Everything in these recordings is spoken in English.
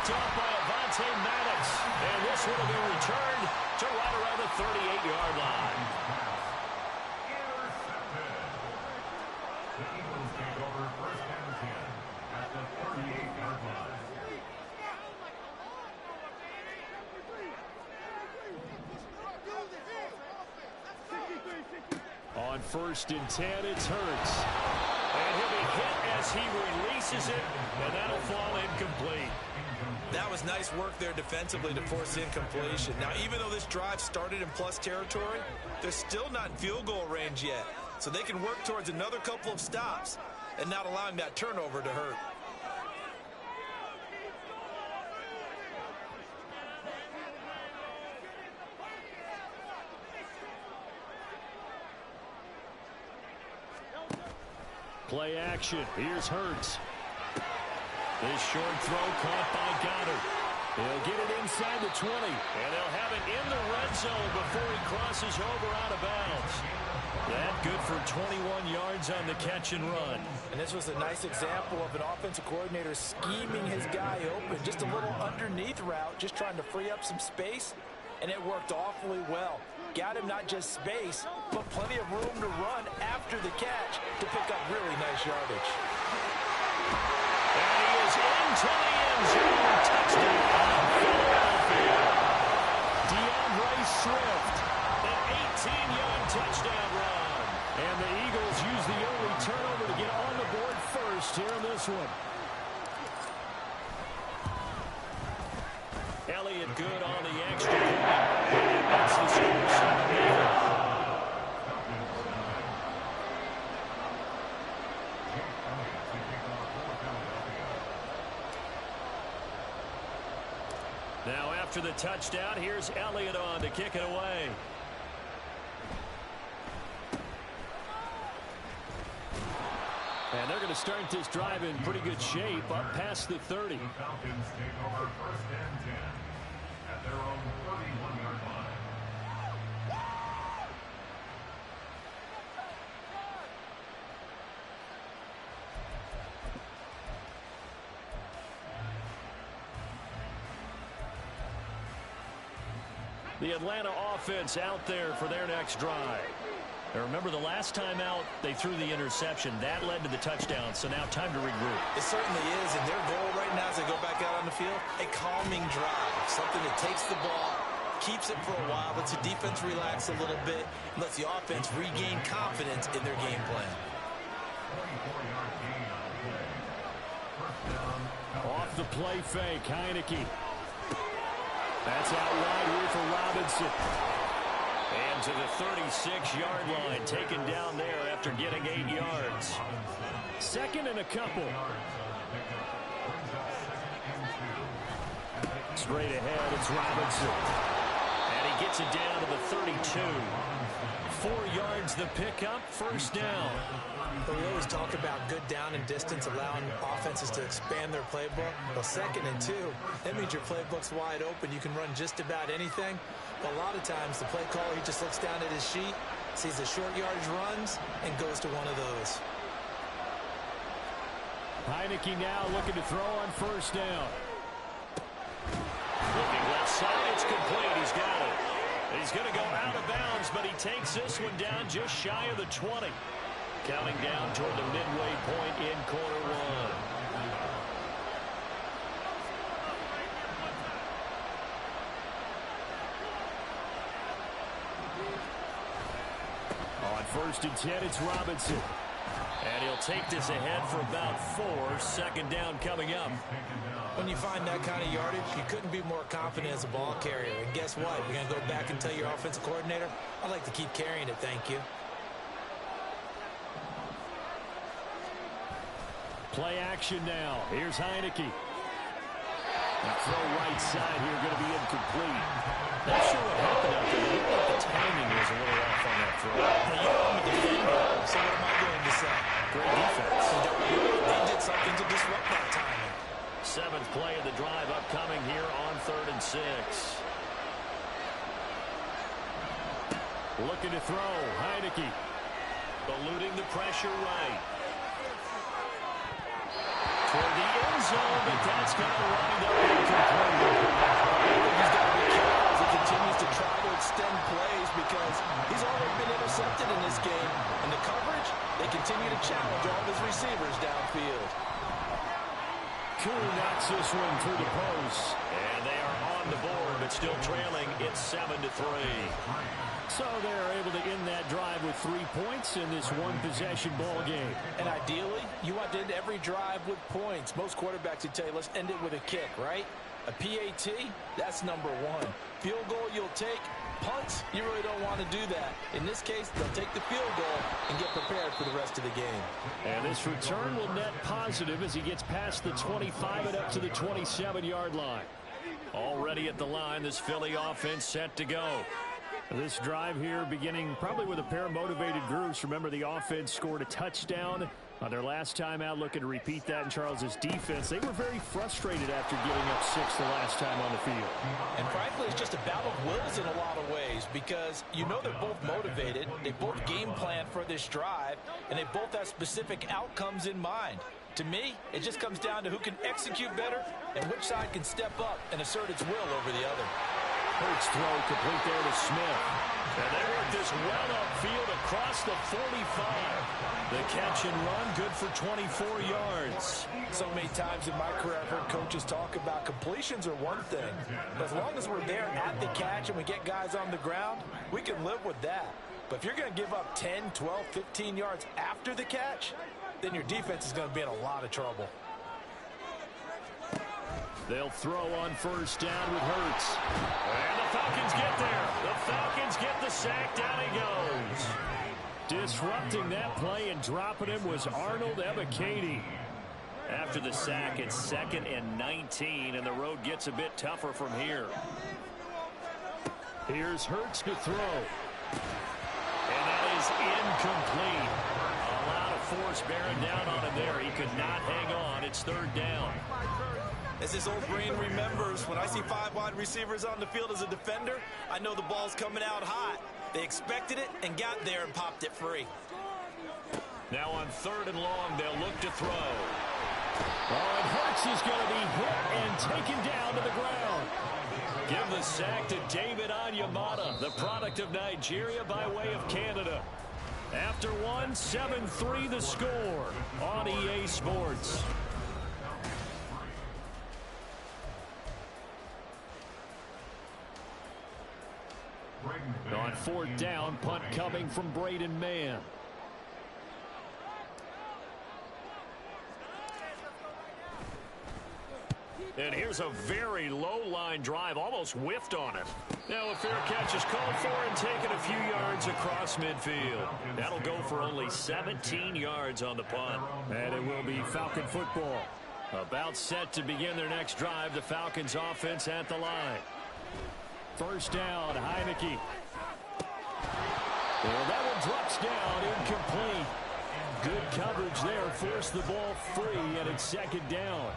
picked up by Madden. And this one will be returned to right around the 38-yard line. The Eagles take over first and 10 at the 38-yard line. On first and 10, it's Hurts. And he'll be hit as he releases it, and that'll fall incomplete. That was nice work there defensively to force incompletion. Now, even though this drive started in plus territory, they're still not in field goal range yet. So they can work towards another couple of stops and not allowing that turnover to hurt. Play action. Here's Hurts. This short throw caught by Goddard. He'll get it inside the 20, and they'll have it in the red zone before he crosses over out of bounds. That good for 21 yards on the catch and run. And this was a nice example of an offensive coordinator scheming his guy open. Just a little underneath route, just trying to free up some space, and it worked awfully well. Got him not just space, but plenty of room to run after the catch to pick up really nice yardage. And he is into the end zone. Touchdown, Philadelphia. DeAndre Swift, an 18-yard touchdown run. And the Eagles use the early turnover to get on the board first here in this one. Elliott good on the extra point. And that's the score. Now after the touchdown, here's Elliott on to kick it away. And they're going to start this drive in pretty good shape up past the 30. The Falcons take over first and 10 at their own 31-yard line. The Atlanta offense out there for their next drive. Now remember, the last time out, they threw the interception. That led to the touchdown, so now time to regroup. It certainly is, and their goal right now as they go back out on the field, a calming drive, something that takes the ball, keeps it for a while, lets the defense relax a little bit, and lets the offense regain confidence in their game plan. 24-yard gain on the play. First down. Off the play fake, Heineke. That's out wide here for Robinson. And to the 36-yard line, taken down there after getting 8 yards. Second and a couple. Straight ahead, it's Robinson. And he gets it down to the 32. 4 yards the pickup, first down. But we always talk about good down and distance, allowing offenses to expand their playbook. Well, second and 2, that means your playbook's wide open. You can run just about anything. But a lot of times, the play caller, he just looks down at his sheet, sees the short yardage runs, and goes to one of those. Heineke now looking to throw on first down. Looking left side, it's complete. He's got it. He's going to go out of bounds, but he takes this one down just shy of the 20. Counting down toward the midway point in quarter one. On first and 10, it's Robinson. And he'll take this ahead for about 4. Second down coming up. When you find that kind of yardage, you couldn't be more confident as a ball carrier. And guess what? You're going to go back and tell your offensive coordinator, I'd like to keep carrying it, thank you. Play action now. Here's Heineke. The throw right side here going to be incomplete. Not sure what happened out there. It looked like the timing was a little off on that throw. Now, you know I'm a defender, so what am I going to say? Great defense. They did something to disrupt that timing. 7th play of the drive upcoming here on 3rd and 6. Looking to throw. Heineke. Eluding the pressure right. Toward the end zone, but that's going to wind up incomplete. Cool knocks this one through the post. And they are on the board, but still trailing. It's 7-3. So they're able to end that drive with 3 points in this one-possession ball game. And ideally, you want to end every drive with points. Most quarterbacks would tell you, let's end it with a kick, right? A PAT, that's number one. Field goal you'll take. Punts, you really don't want to do that. In this case, they'll take the field goal and get prepared for the rest of the game. And this return will net positive as he gets past the 25 and up to the 27-yard line. Already at the line, this Philly offense set to go. This drive here beginning probably with a pair of motivated groups. Remember, the offense scored a touchdown on their last time out, looking to repeat that in Charles's defense. They were very frustrated after giving up 6 the last time on the field. And frankly, it's just a battle of wills in a lot of ways because you know they're both motivated. They both game plan for this drive, and they both have specific outcomes in mind. To me, it just comes down to who can execute better and which side can step up and assert its will over the other. Hurts throw complete there to Smith. And they work this well upfield across the 45. The catch and run, good for 24 yards. So many times in my career, I've heard coaches talk about completions are one thing. But as long as we're there at the catch and we get guys on the ground, we can live with that. But if you're going to give up 10, 12, 15 yards after the catch, then your defense is going to be in a lot of trouble. They'll throw on first down with Hurts. And the Falcons get there. The Falcons get the sack. Down he goes. Disrupting that play and dropping him was Arnold Ebiketie. After the sack, it's 2nd and 19, and the road gets a bit tougher from here. Here's Hurts to throw. And that is incomplete. A lot of force bearing down on him there. He could not hang on. It's 3rd down. As his old brain remembers, when I see 5 wide receivers on the field as a defender, I know the ball's coming out hot. They expected it and got there and popped it free. Now on 3rd and long, they'll look to throw. Oh, and Hurts is going to be hit and taken down to the ground. Give the sack to David Onyemata, the product of Nigeria by way of Canada. After one, 7-3 the score on EA Sports. On 4th down, punt coming from Braden Mann. And here's a very low-line drive, almost whiffed on it. Now a fair catch is called for and taken a few yards across midfield. That'll go for only 17 yards on the punt. And it will be Falcon football. About set to begin their next drive, the Falcons offense at the line. First down, Heineke. Well, that one drops down, incomplete. Good coverage there, forced the ball free, and it's 2nd down.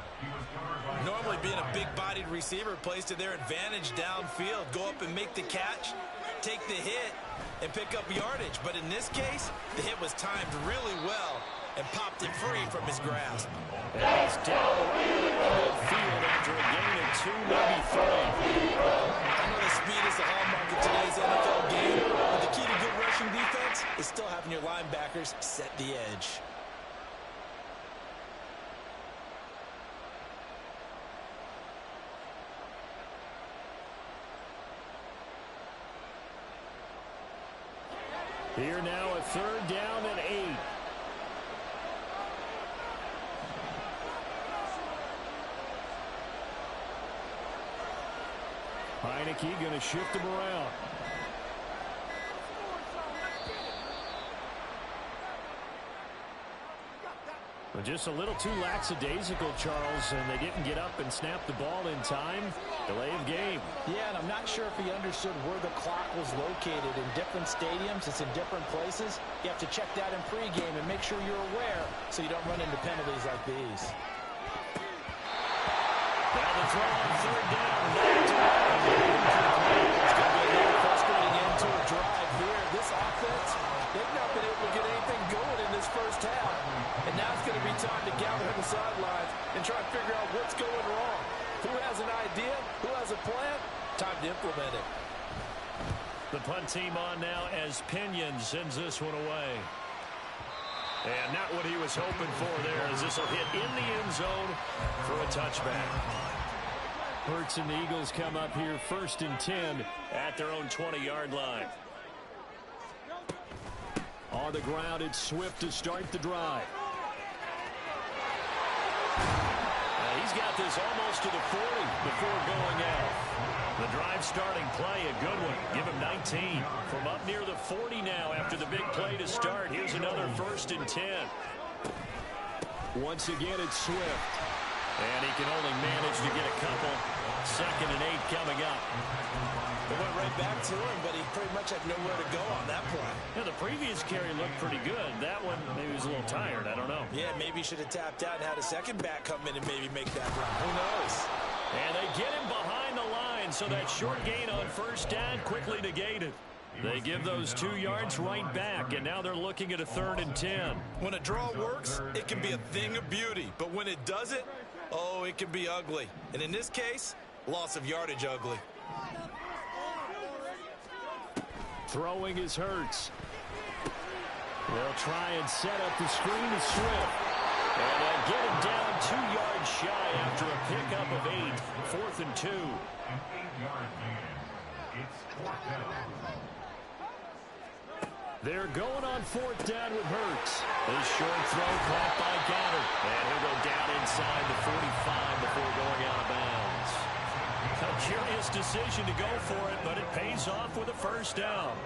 Normally being a big-bodied receiver plays to their advantage downfield. Go up and make the catch, take the hit, and pick up yardage. But in this case, the hit was timed really well and popped it free from his grasp. And he's down midfield after a gain of 2, maybe 3. I know the speed is the hallmark of today's NFL game, but the key to good rushing defense is still having your linebackers set the edge. Here now a 3rd down and 8. Heineke going to shift him around. Well, just a little too lackadaisical, Charles, and they didn't get up and snap the ball in time. Delay of game. Yeah, and I'm not sure if he understood where the clock was located. In different stadiums, it's in different places. You have to check that in pregame and make sure you're aware so you don't run into penalties like these. Now the throw on 3rd down. It's going to be a little frustrating end to a drive here. This offense, they've not been able to get anything going in this first half. And now it's going to be time to gather on the sidelines and try to figure out what's going wrong. Who has an idea? Who has a plan? Time to implement it. The punt team on now as Pinion sends this one away. And not what he was hoping for there, as this will hit in the end zone for a touchback. Hurts and the Eagles come up here 1st and 10 at their own 20-yard line. On the ground, it's Swift to start the drive. He's got this almost to the 40 before going out. The drive starting play, a good one. Give him 19 from up near the 40 now after the big play to start. Here's another 1st and 10. Once again, it's Swift. And he can only manage to get a couple. 2nd and 8 coming up. It went right back to him, but he pretty much had nowhere to go on that play. Yeah, the previous carry looked pretty good. That one, maybe he was a little tired. I don't know. Yeah, maybe he should have tapped out and had a second back come in and maybe make that run. Who knows? And they get him behind the line, so that short gain on 1st down quickly negated. They give those 2 yards right back, and now they're looking at a 3rd and 10. When a draw works, it can be a thing of beauty. But when it doesn't, oh, it can be ugly. And in this case, loss of yardage ugly. Throwing is Hurts. They'll try and set up the screen to Swift. And they'll get him down 2 yards shy after a pickup of 8. 4th and 2. An 8-yard gain. It's 4th down. They're going on 4th down with Hurts. This short throw caught by Goddard. And he'll go down inside the 45 before going out of bounds. A curious decision to go for it, but it pays off with a 1st down.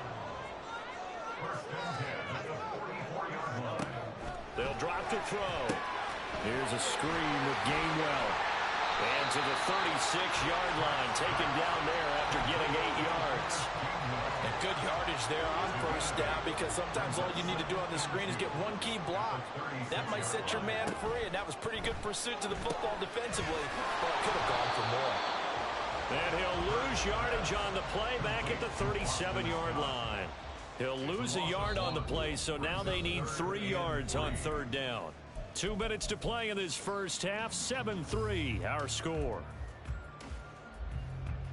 1st and 10 at the 44-yard line. They'll drop to throw. Here's a screen with Gainwell. And to the 36-yard line, taken down there after getting 8 yards. And good yardage there on 1st down, because sometimes all you need to do on the screen is get one key block. That might set your man free, and that was pretty good pursuit to the football defensively, but I could have gone for more. And he'll lose yardage on the play back at the 37-yard line. He'll lose a yard on the play, so now they need 3 yards on 3rd down. 2 minutes to play in this first half. 7-3, our score.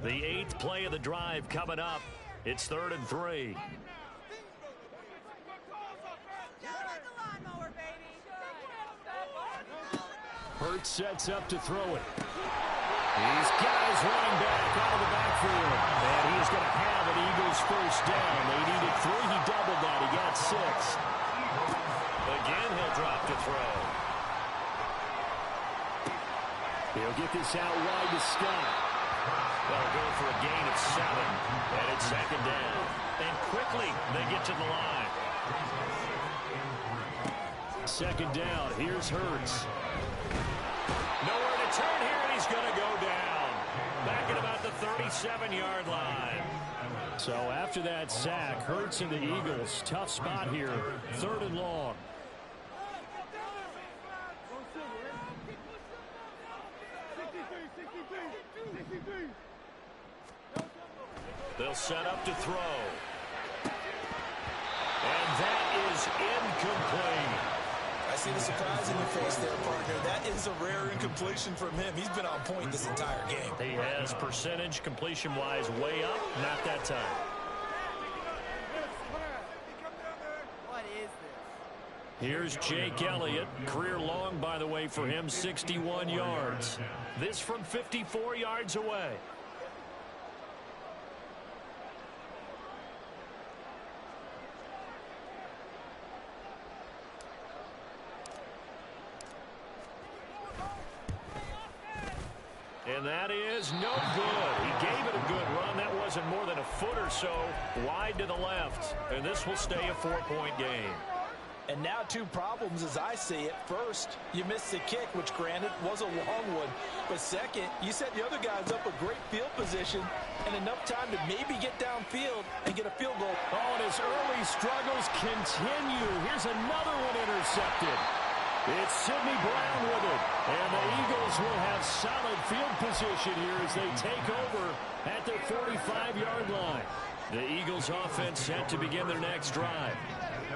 The 8th play of the drive coming up. It's 3rd and 3. Hurts sets up to throw it. He's got his running back out of the backfield. And he's going to have an Eagles 1st down. They needed 3. He doubled that. He got 6. Again, he'll drop to throw. He'll get this out wide to Scott. They'll go for a gain of 7. And it's 2nd down. And quickly, they get to the line. 2nd down. Here's Hurts. Nowhere to turn here, and he's going to go down. Back at about the 37-yard line. So after that sack, Hurts and the Eagles, tough spot here. 3rd and long. They'll set up to throw. And that is incomplete. I see the surprise in your face there, partner. That is a rare incompletion from him. He's been on point this entire game. He has percentage completion-wise way up. Not that time. What is this? Here's Jake Elliott. Career long, by the way, for him, 61 yards. This from 54 yards away. And that is no good. He gave it a good run. That wasn't more than a foot or so wide to the left. And this will stay a 4-point game. And now 2 problems as I see it. First, you missed the kick, which granted was a long one. But second, you set the other guys up with great field position and enough time to maybe get downfield and get a field goal. Oh, and his early struggles continue. Here's another one intercepted. It's Sidney Brown with it. And the Eagles will have solid field position here as they take over at their 45-yard line. The Eagles offense set to begin their next drive.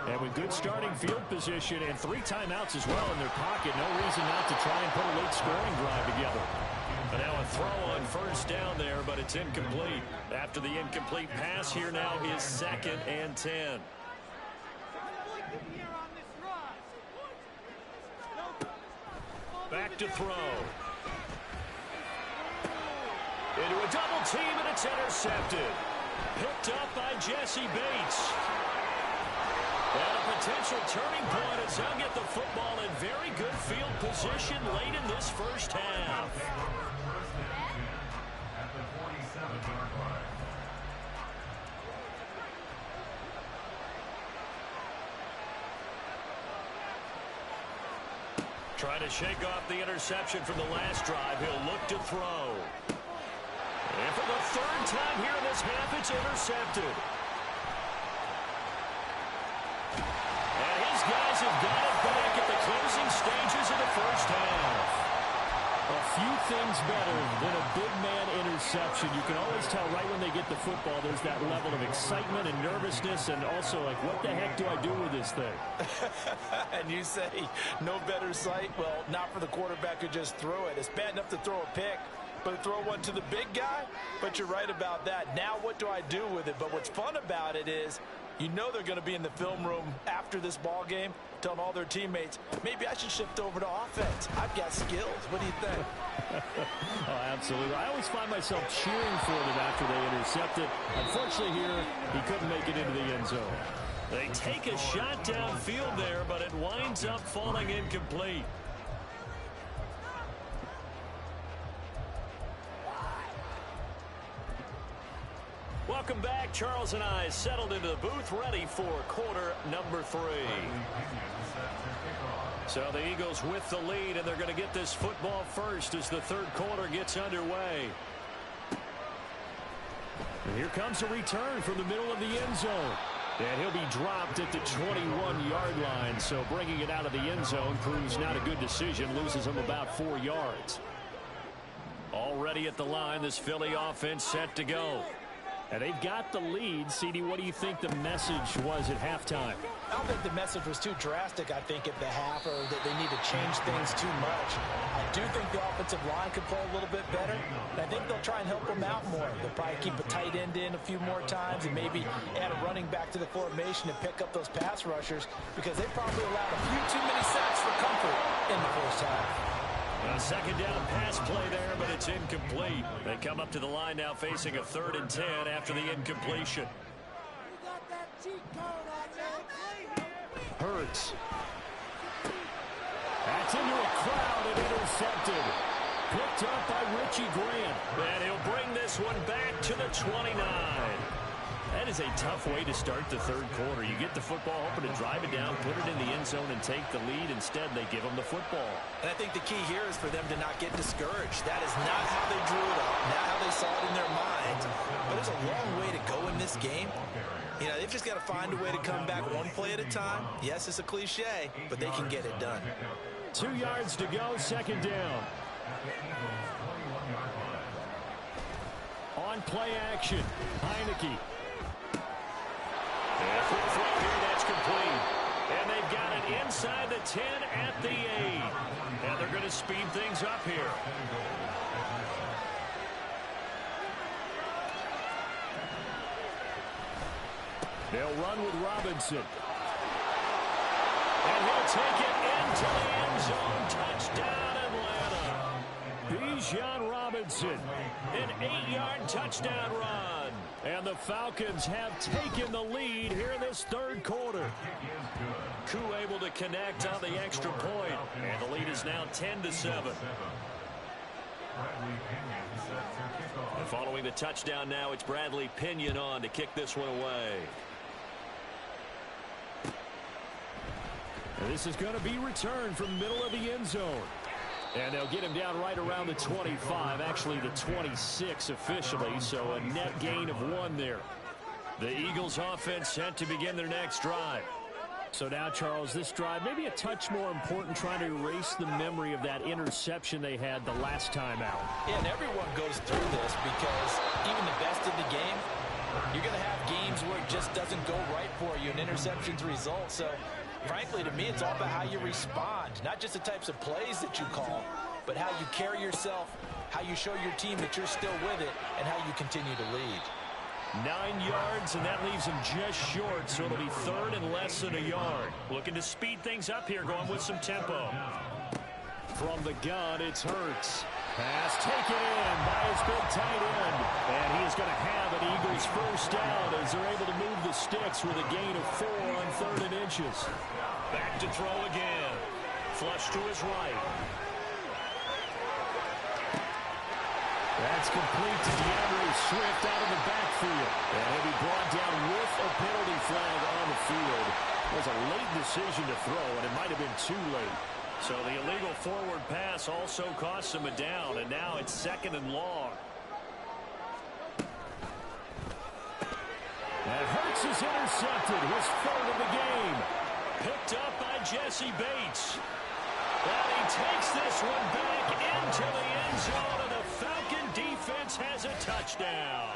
And with good starting field position and 3 timeouts as well in their pocket, no reason not to try and put a late scoring drive together. And now a throw on 1st down there, but it's incomplete. After the incomplete pass, here now is 2nd and 10. Back to throw. Into a double team, and it's intercepted. Picked up by Jesse Bates. And a potential turning point as they'll get the football in very good field position late in this first half. At the 47-yard line. Trying to shake off the interception from the last drive. He'll look to throw. And for the third time here in this half, it's intercepted. And his guys have got it back at the closing stages of the first half. A few things better than a big man interception. You can always tell right when they get the football, there's that level of excitement and nervousness, and also like, what the heck do I do with this thing? And you say, no better sight? Well, not for the quarterback who just threw it. It's bad enough to throw a pick, but throw one to the big guy? But you're right about that. Now what do I do with it? But what's fun about it is, you know they're going to be in the film room after this ball game, telling all their teammates, maybe I should shift over to offense. I've got skills. What do you think? Oh, absolutely. I always find myself cheering for them after they intercept it. Unfortunately here, he couldn't make it into the end zone. They take a shot downfield there, but it winds up falling incomplete. Welcome back. Charles and I settled into the booth, ready for quarter number 3. So the Eagles with the lead, and they're going to get this football first as the third quarter gets underway. And here comes a return from the middle of the end zone. And he'll be dropped at the 21-yard line. So bringing it out of the end zone proves not a good decision. Loses him about 4 yards. Already at the line, this Philly offense set to go. And they've got the lead. CD, what do you think the message was at halftime? I don't think the message was too drastic, I think, at the half, or that they need to change things too much. I do think the offensive line could play a little bit better, and I think they'll try and help them out more. They'll probably keep a tight end in a few more times and maybe add a running back to the formation and pick up those pass rushers, because they probably allowed a few too many sacks for comfort in the first half. A second down pass play there, but it's incomplete. They come up to the line now facing a 3rd and 10 after the incompletion. Hurts. That's into a crowd and intercepted. Picked up by Richie Grant. And he'll bring this one back to the 29. That is a tough way to start the third quarter. You get the football, hoping to drive it down, put it in the end zone, and take the lead. Instead, they give them the football. And I think the key here is for them to not get discouraged. That is not how they drew it up, not how they saw it in their minds. But there's a long way to go in this game. You know, they've just got to find a way to come back one play at a time. Yes, it's a cliche, but they can get it done. 2 yards to go, second down. On play action, Heineke. And for the throw here, that's complete. And they've got it inside the 10 at the 8. And they're going to speed things up here. They'll run with Robinson. And he'll take it into the end zone. Touchdown, Atlanta. Bijan Robinson. An 8-yard touchdown run. And the Falcons have taken the lead here in this third quarter. Koo able to connect on the extra point. And the lead is now 10-7. And following the touchdown now, it's Bradley Pinion on to kick this one away. And this is going to be returned from the middle of the end zone. And they'll get him down right around the 25, actually the 26 officially, so a net gain of 1 there. The Eagles offense set to begin their next drive. So now, Charles, this drive maybe a touch more important, trying to erase the memory of that interception they had the last time out. Yeah, and everyone goes through this because even the best in the game, you're going to have games where it just doesn't go right for you, and interceptions result. So, frankly, to me, it's all about how you respond, not just the types of plays that you call, but how you carry yourself, how you show your team that you're still with it, and how you continue to lead. 9 yards, and that leaves him just short, so it'll be 3rd and less than a yard. Looking to speed things up here, going with some tempo. From the gun, it's Hurts. Pass taken in by his big tight end. And he is going to have an Eagles first down as they're able to move the sticks with a gain of 4 on 3rd and inches. Back to throw again. Flush to his right. That's complete to DeAndre Swift out of the backfield. And he'll be brought down with a penalty flag on the field. It was a late decision to throw, and it might have been too late. So the illegal forward pass also cost him a down, and now it's 2nd and long. And Hurts is intercepted, his 3rd of the game. Picked up by Jesse Bates. And he takes this one back into the end zone, and the Falcon defense has a touchdown.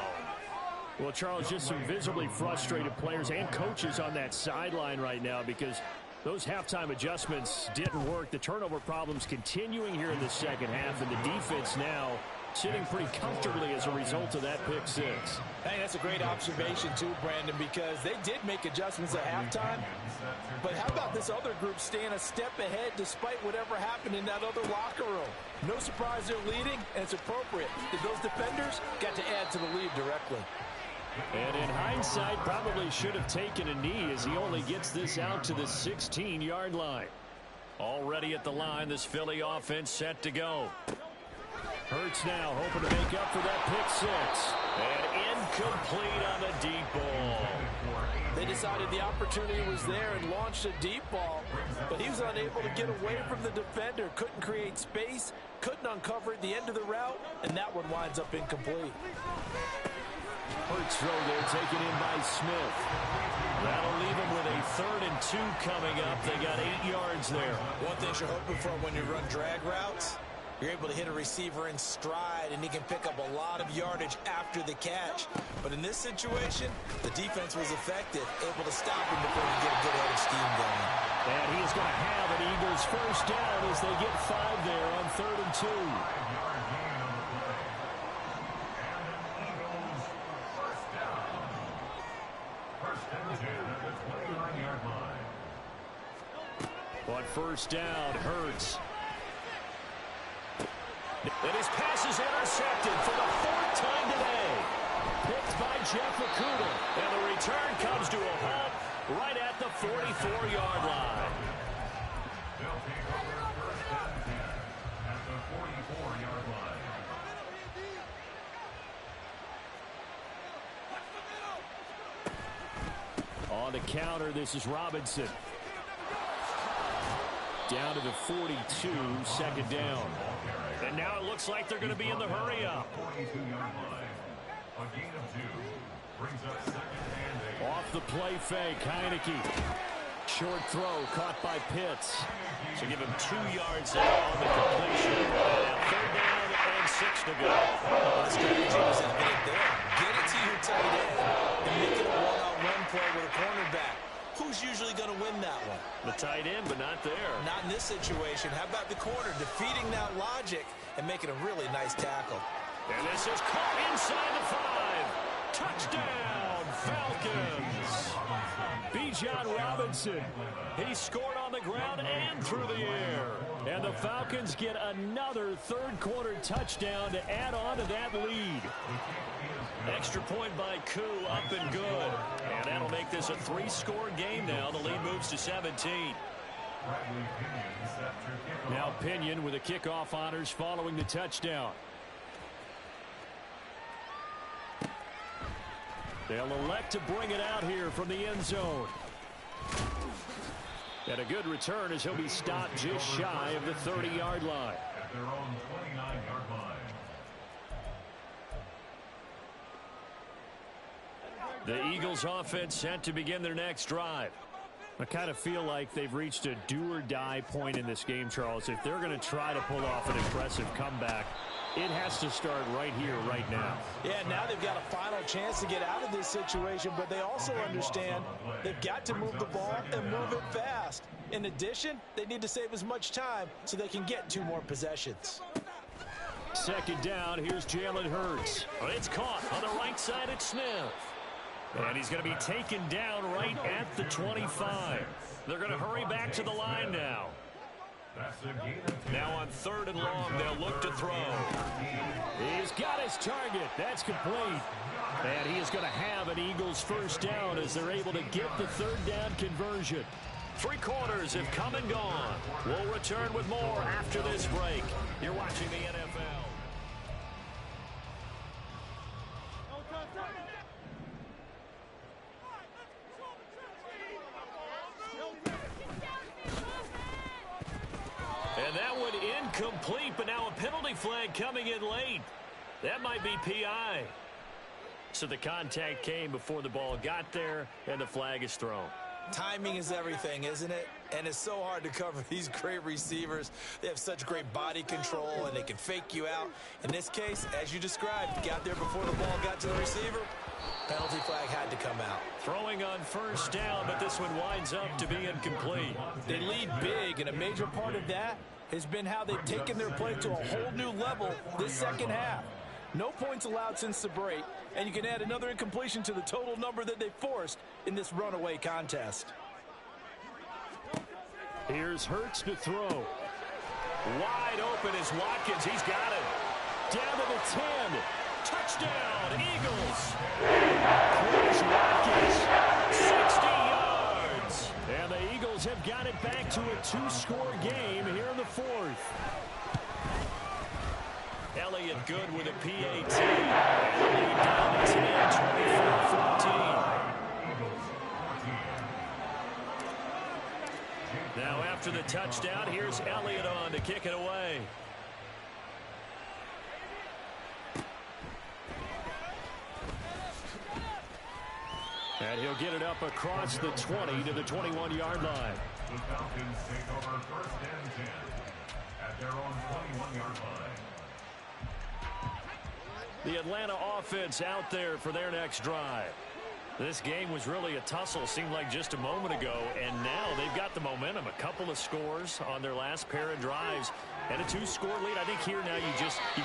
Well, Charles, just some visibly frustrated players and coaches on that sideline right now because those halftime adjustments didn't work. The turnover problems continuing here in the second half, and the defense now sitting pretty comfortably as a result of that pick six. Hey, that's a great observation too, Brandon, because they did make adjustments at halftime. But how about this other group staying a step ahead despite whatever happened in that other locker room? No surprise they're leading, and it's appropriate. Those defenders got to add to the lead directly. And in hindsight, probably should have taken a knee as he only gets this out to the 16-yard line. Already at the line, this Philly offense set to go. Hurts now hoping to make up for that pick six. And incomplete on the deep ball. They decided the opportunity was there and launched a deep ball, but he was unable to get away from the defender, couldn't create space, couldn't uncover at the end of the route, and that one winds up incomplete. Hurts throw there taken in by Smith. That'll leave him with a 3rd and 2 coming up. They got 8 yards there. One thing you're hoping for when you run drag routes, you're able to hit a receiver in stride, and he can pick up a lot of yardage after the catch. But in this situation, the defense was effective, able to stop him before he get a good head of steam going. And he is going to have an Eagles first down as they get 5 there on 3rd and 2. On first down, Hurts. And his pass is intercepted for the 4th time today. Picked by Jeff Okudah. And the return comes to a halt right at the 44-yard line. They'll take over 1st and 10 at the 44-yard line. On the counter, this is Robinson. Down to the 42, 2nd down. And now it looks like they're going to be in the hurry-up. 42-yard line. A gain of 2 brings up 2nd and 8. Off the play fake, Heineke. Short throw caught by Pitts. So give him 2 yards there on the completion. And 3rd down and 6 to go. The strategy was evident there. Get it to your tight end and make it a one-on-one play with a cornerback. Who's usually going to win that one? The tight end, but not there. Not in this situation. How about the corner defeating that logic and making a really nice tackle? And this is caught inside the 5. Touchdown, Falcons. Bijan Robinson. He scored on the ground and through the air. And the Falcons get another 3rd quarter touchdown to add on to that lead. Extra point by Koo, up and good. And that'll make this a 3-score game now. The lead moves to 17. Now Pinion with the kickoff honors following the touchdown. They'll elect to bring it out here from the end zone. And a good return as he'll be stopped just shy of the 30-yard line. At their own 29-yard line. The Eagles offense set to begin their next drive. I kind of feel like they've reached a do-or-die point in this game, Charles. If they're going to try to pull off an impressive comeback, it has to start right here, right now. Yeah, now they've got a final chance to get out of this situation, but they also understand they've got to move the ball and move it fast. In addition, they need to save as much time so they can get 2 more possessions. 2nd down, here's Jalen Hurts. It's caught on the right side at Smith. And he's going to be taken down right at the 25. They're going to hurry back to the line now. That's a gain of 10. Now on 3rd and long, they'll look to throw. He's got his target. That's complete. And he is going to have an Eagles first down as they're able to get the 3rd down conversion. 3 quarters have come and gone. We'll return with more after this break. You're watching the NFL. And that one incomplete, but now a penalty flag coming in late. That might be PI. So the contact came before the ball got there, and the flag is thrown. Timing is everything, isn't it? And it's so hard to cover these great receivers. They have such great body control, and they can fake you out. In this case, as you described, got there before the ball got to the receiver. Penalty flag had to come out. Throwing on 1st down, but this one winds up to be incomplete. They lead big, and a major part of that has been how they've taken their play to a whole new level this second half. No points allowed since the break, and you can add another incompletion to the total number that they forced in this runaway contest. Here's Hurts to throw. Wide open is Watkins. He's got it. Down to the 10. Touchdown, Eagles. Here's Watkins. 60 yards. And the Eagles have got it back to a 2-score game here in the 4th. Elliott good with a PAT. And lead down to 10, 24-14. Now after the touchdown, here's Elliott on to kick it away. And he'll get it up across the 20 to the 21-yard line. The Falcons take over 1st and 10 at their own 21-yard line. The Atlanta offense out there for their next drive. This game was really a tussle, seemed like just a moment ago, and now they've got the momentum. A couple of scores on their last pair of drives, and a 2-score lead. I think here now you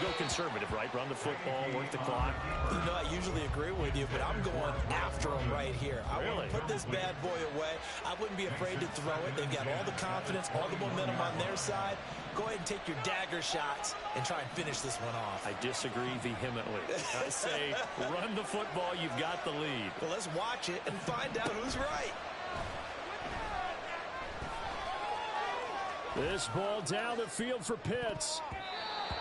go conservative, right? Run the football, work the clock. You know, I usually agree with you, but I'm going after them right here. I want to put this bad boy away. I wouldn't be afraid to throw it. They've got all the confidence, all the momentum on their side. Go ahead and take your dagger shots and try and finish this one off. I disagree vehemently. I say run the football. You've got the lead. Well, let's watch it and find out who's right. This ball down the field for Pitts.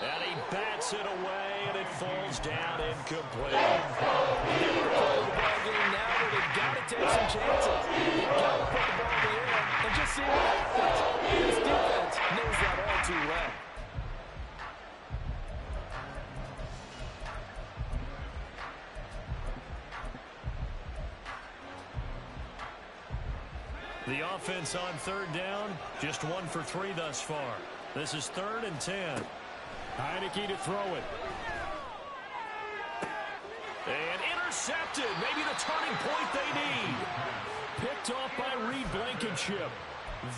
And he bats it away, and it falls down incomplete. They're playing the ball game now where they've got to take some chances. They've got to put the ball in the air and just see what happens. This defense knows that all too well. The offense on 3rd down, just 1 for 3 thus far. This is 3rd and 10. Heineke to throw it. And intercepted. Maybe the turning point they need. Picked off by Reed Blankenship.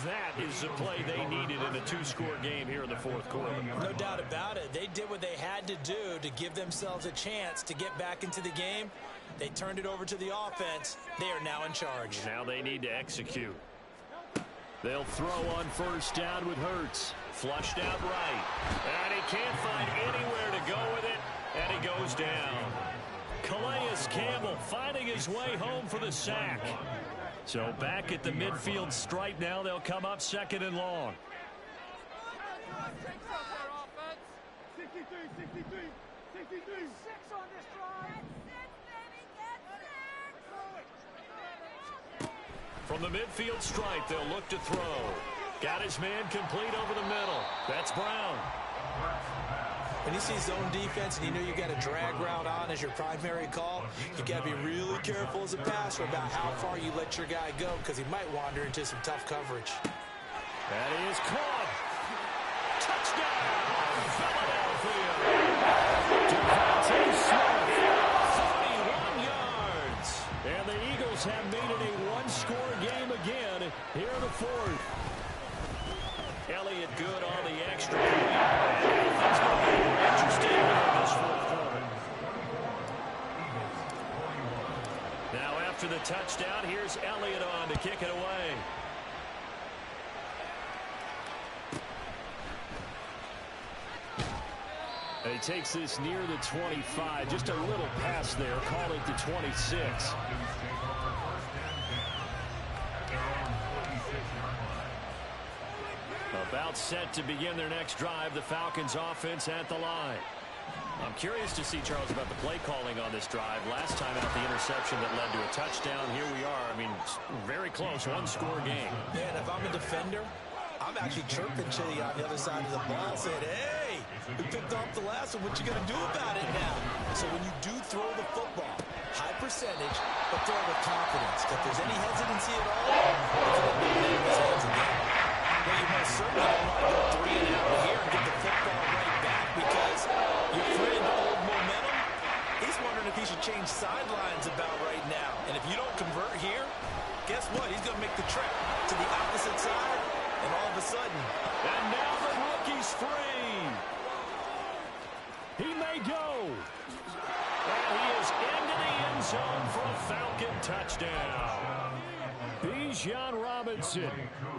That is the play they needed in a 2-score game here in the 4th quarter. No doubt about it. They did what they had to do to give themselves a chance to get back into the game. They turned it over to the offense. They are now in charge. Now they need to execute. They'll throw on 1st down with Hurts. Flushed out right. And he can't find anywhere to go with it. And he goes down. Calais Campbell finding his way home for the sack. So back at the midfield stripe now, they'll come up 2nd and long. 63 on this drive. From the midfield stripe, they'll look to throw. Got his man complete over the middle. That's Brown. When you see zone defense and you know you got a drag route on as your primary call, you got to be really careful as a passer about how far you let your guy go because he might wander into some tough coverage. That is caught. Touchdown, Philadelphia. Devontae Smith, 41 yards. And the Eagles have made it a 1-score game again here in the 4th. Elliott good on the extra point. That's going to be more interesting in this 4th quarter. Now after the touchdown, here's Elliott on to kick it away. And he takes this near the 25. Just a little pass there. Call it the 26. About set to begin their next drive. The Falcons offense at the line. I'm curious to see, Charles, about the play calling on this drive. Last time out, the interception that led to a touchdown. Here we are. I mean, very close, one-score game. Yeah, and if I'm a defender, I'm actually chirping Chili on the other side of the ball, saying, hey, we picked off the last one. What you going to do about it now? So when you do throw the football, high percentage, but throw it with confidence. If there's any hesitancy at all, it's going to be in his hands again. Well, you most certainly don't want to go 3 and out here and get the football right back because your friend, Old Momentum, he's wondering if he should change sidelines about right now. And if you don't convert here, guess what? He's going to make the trek to the opposite side, and all of a sudden. And now the rookie's free. He may go. And he is into the end zone for a Falcon touchdown. Bijan Robinson,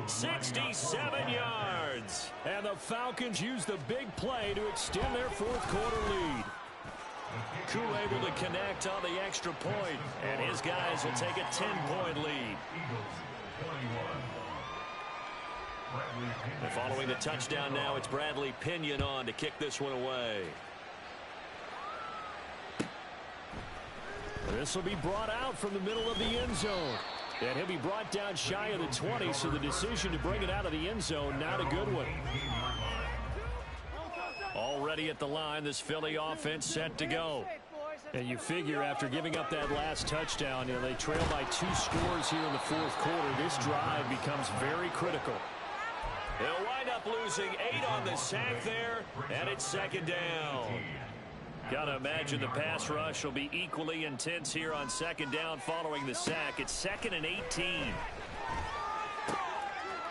67 yards. And the Falcons use the big play to extend their fourth-quarter lead. Koo able to connect on the extra point, and his guys will take a 10-point lead. And following the touchdown now, it's Bradley Pinion on to kick this one away. This will be brought out from the middle of the end zone. And he'll be brought down shy of the 20, so the decision to bring it out of the end zone, not a good one. Already at the line, this Philly offense set to go. And you figure after giving up that last touchdown, you know, they trail by 2 scores here in the fourth quarter. This drive becomes very critical. They'll wind up losing 8 on the sack there, and it's second down. Got to imagine the pass rush will be equally intense here on second down following the sack. It's 2nd and 18.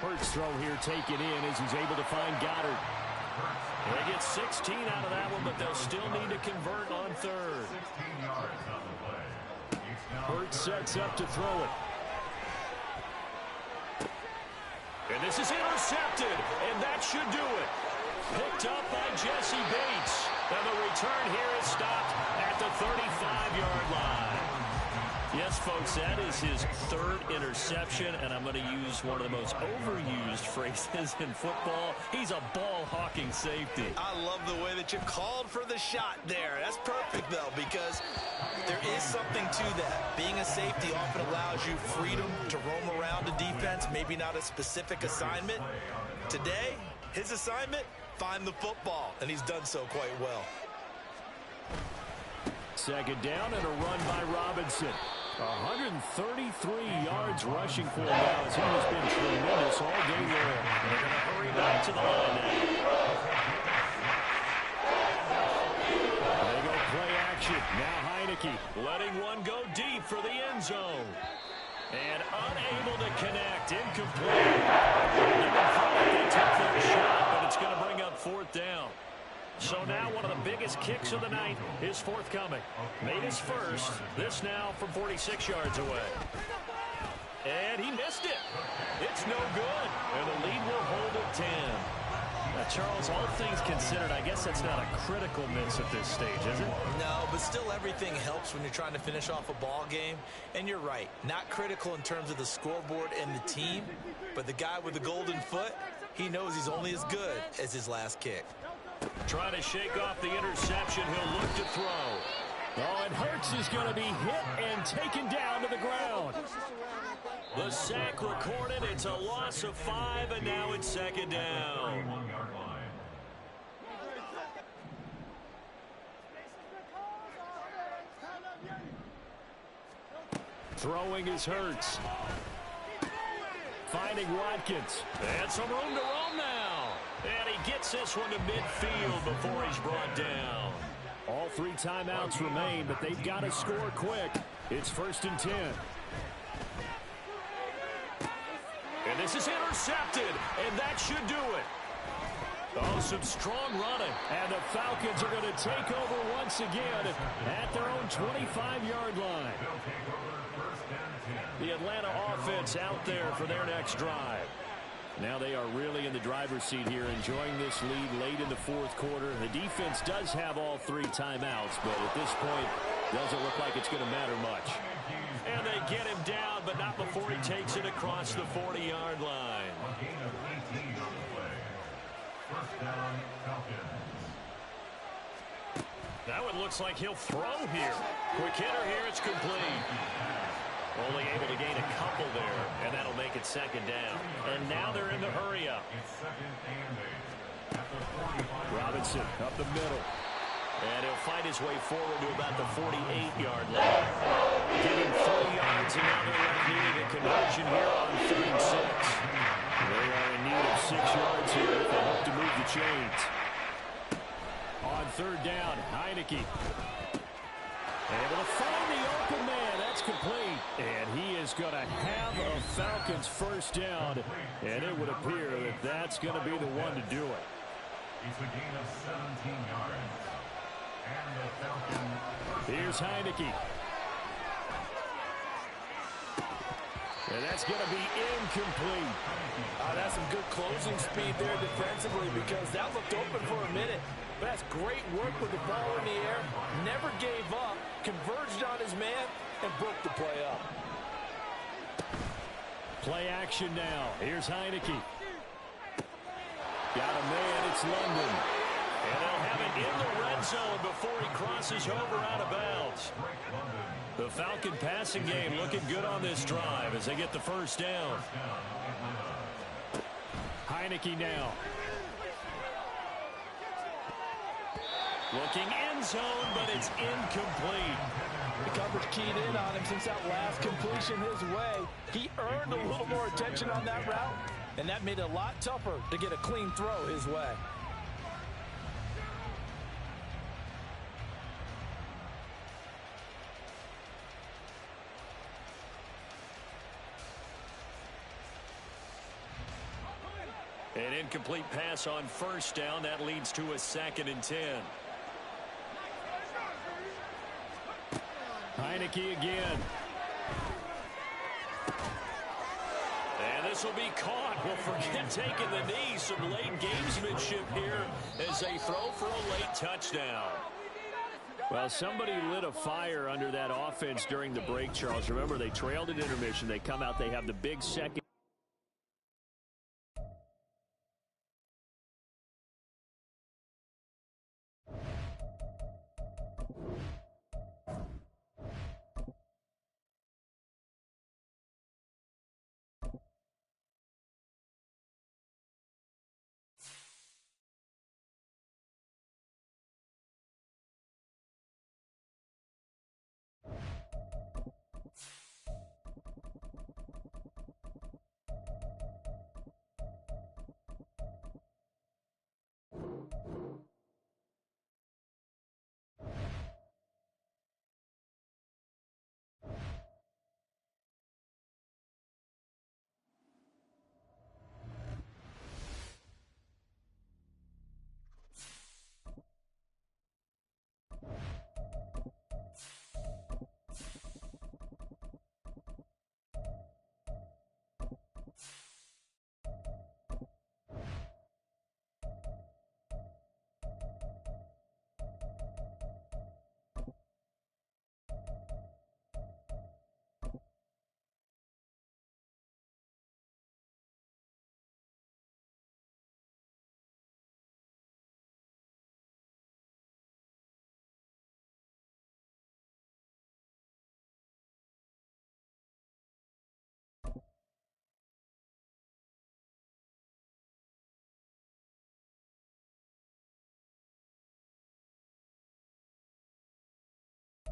Hurts throw here taken in as he's able to find Goddard. They get 16 out of that one, but they'll still need to convert on third. Hurts sets up to throw it. And this is intercepted, and that should do it. Picked up by Jesse Bates. And the return here is stopped at the 35-yard line. Yes, folks, that is his 3rd interception, and I'm going to use one of the most overused phrases in football. He's a ball-hawking safety. I love the way that you called for the shot there. That's perfect, though, because there is something to that. Being a safety often allows you freedom to roam around a defense, maybe not a specific assignment. Today, his assignment, find the football, and he's done so quite well. Second down and a run by Robinson. 133 yards rushing for him now as he has been tremendous all day long. They're going to hurry back to the line now. They go play action. Now Heineke letting one go deep for the end zone. And unable to connect. Incomplete. Even thought they took their shot, but it's going to bring up 4th down. So now one of the biggest kicks of the night is forthcoming. Made his first. This now from 46 yards away. And he missed it. It's no good. And the lead will hold at 10. Now, Charles, all things considered, I guess that's not a critical miss at this stage, is it? No, but still everything helps when you're trying to finish off a ball game. And you're right, not critical in terms of the scoreboard and the team, but the guy with the golden foot, he knows he's only as good as his last kick. Trying to shake off the interception, he'll look to throw. Oh, and Hurts is going to be hit and taken down to the ground. The sack recorded. It's a loss of 5, and now it's second down. Throwing is Hurts. Finding Watkins. And some room to roam now. And he gets this one to midfield before he's brought down. All 3 timeouts remain, but they've got to score quick. It's 1st and 10. And this is intercepted, and that should do it. Oh, some strong running. And the Falcons are going to take over once again at their own 25-yard line. The Atlanta offense out there for their next drive. Now they are really in the driver's seat here, enjoying this lead late in the fourth quarter. The defense does have all 3 timeouts, but at this point, doesn't look like it's going to matter much. And they get him down, but not before he takes it across the 40-yard line. A gain of 18 on the play. First down, Falcons. That one looks like he'll throw here. Quick hitter here, it's complete. Only able to gain a couple there, and that'll make it second down. And now they're in the hurry up. It's second and 8. At the 45. Robinson up the middle. And he'll find his way forward to about the 48-yard line. Give him 3 yards, and now they're left needing a conversion here on 36. They are in need of 6 yards here if they hope to move the chains. On third down, Heineke. Able to find the open man. That's complete. And he is going to have a Falcons first down. And it would appear that that's going to be the one to do it. It's a gain of 17 yards. And the Falcons. Here's Heineke. And that's going to be incomplete. That's some good closing speed there defensively because that looked open for a minute. But that's great work with the ball in the air. Never gave up, converged on his man, and broke the play up. Play action now. Here's Heineke. Got a man. It's London. And they'll have it in the red zone before he crosses over out of bounds. The Falcon passing game looking good on this drive as they get the first down. Heineke now. Looking end zone, but it's incomplete. The coverage keyed in on him since that last completion his way. He earned a little more attention on that route, and that made it a lot tougher to get a clean throw his way. An incomplete pass on first down. That leads to a 2nd and 10. Heineke again. And this will be caught. Well, forget taking the knee. Some late gamesmanship here as they throw for a late touchdown. Well, somebody lit a fire under that offense during the break, Charles. Remember, they trailed at intermission. They come out. They have the big second.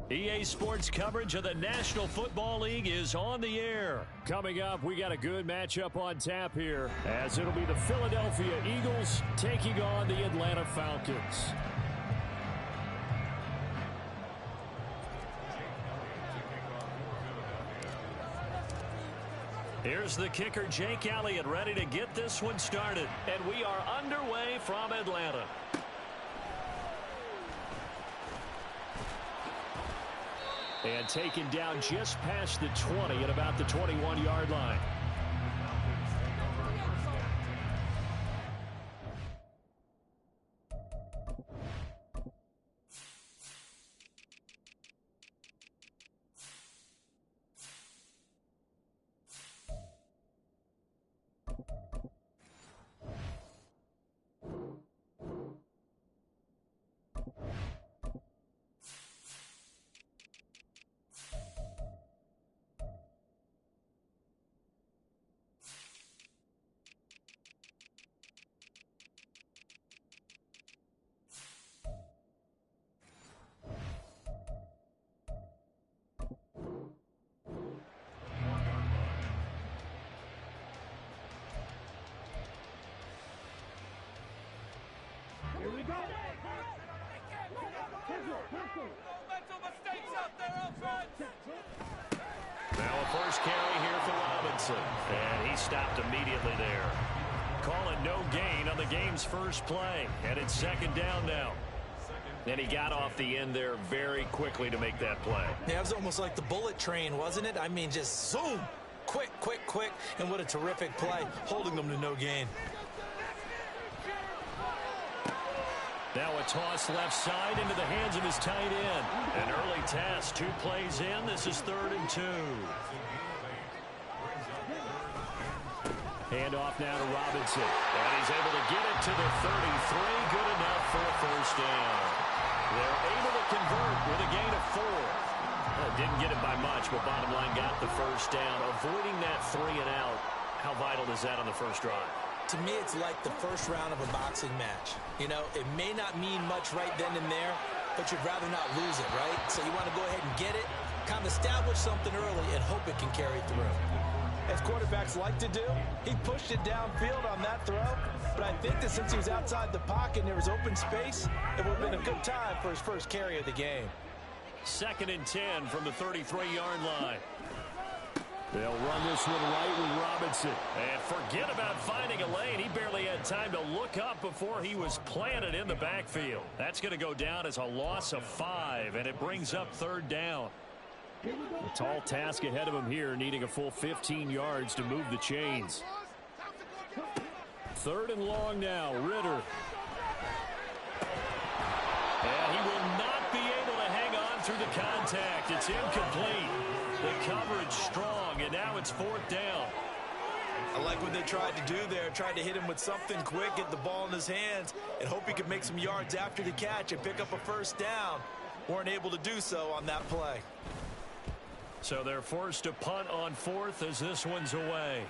EA Sports coverage of the National Football League is on the air. Coming up, we got a good matchup on tap here, as it'll be the Philadelphia Eagles taking on the Atlanta Falcons. Here's the kicker, Jake Elliott, ready to get this one started. And we are underway from Atlanta. And taken down just past the 20 at about the 21-yard line. Now a first carry here for Robinson. And he stopped immediately there. Call it no gain on the game's first play. And it's second down now. And he got off the end there very quickly to make that play. Yeah, it was almost like the bullet train, wasn't it? I mean, just zoom. Quick, quick, quick. And what a terrific play, holding them to no gain. Now a toss left side into the hands of his tight end. An early task, 2 plays in. This is 3rd and 2. Hand off now to Robinson. And he's able to get it to the 33. Good enough for a first down. They're able to convert with a gain of 4. Well, didn't get it by much, but bottom line got the first down. Avoiding that 3 and out. How vital is that on the first drive? To me, it's like the first round of a boxing match. You know, it may not mean much right then and there, but you'd rather not lose it, right? So you want to go ahead and get it, kind of establish something early, and hope it can carry through. As quarterbacks like to do, he pushed it downfield on that throw, but I think that since he was outside the pocket and there was open space, it would have been a good time for his first carry of the game. 2nd and 10 from the 33-yard line. They'll run this one right with Robinson. And forget about finding a lane. He barely had time to look up before he was planted in the backfield. That's going to go down as a loss of 5, and it brings up 3rd down. A tall task ahead of him here, needing a full 15 yards to move the chains. 3rd and long now, Ritter. And he will not be able to hang on through the contact. It's incomplete. The coverage strong, and now it's 4th down. I like what they tried to do there, tried to hit him with something quick, get the ball in his hands, and hope he could make some yards after the catch and pick up a first down. Weren't able to do so on that play. So they're forced to punt on 4th as this one's away.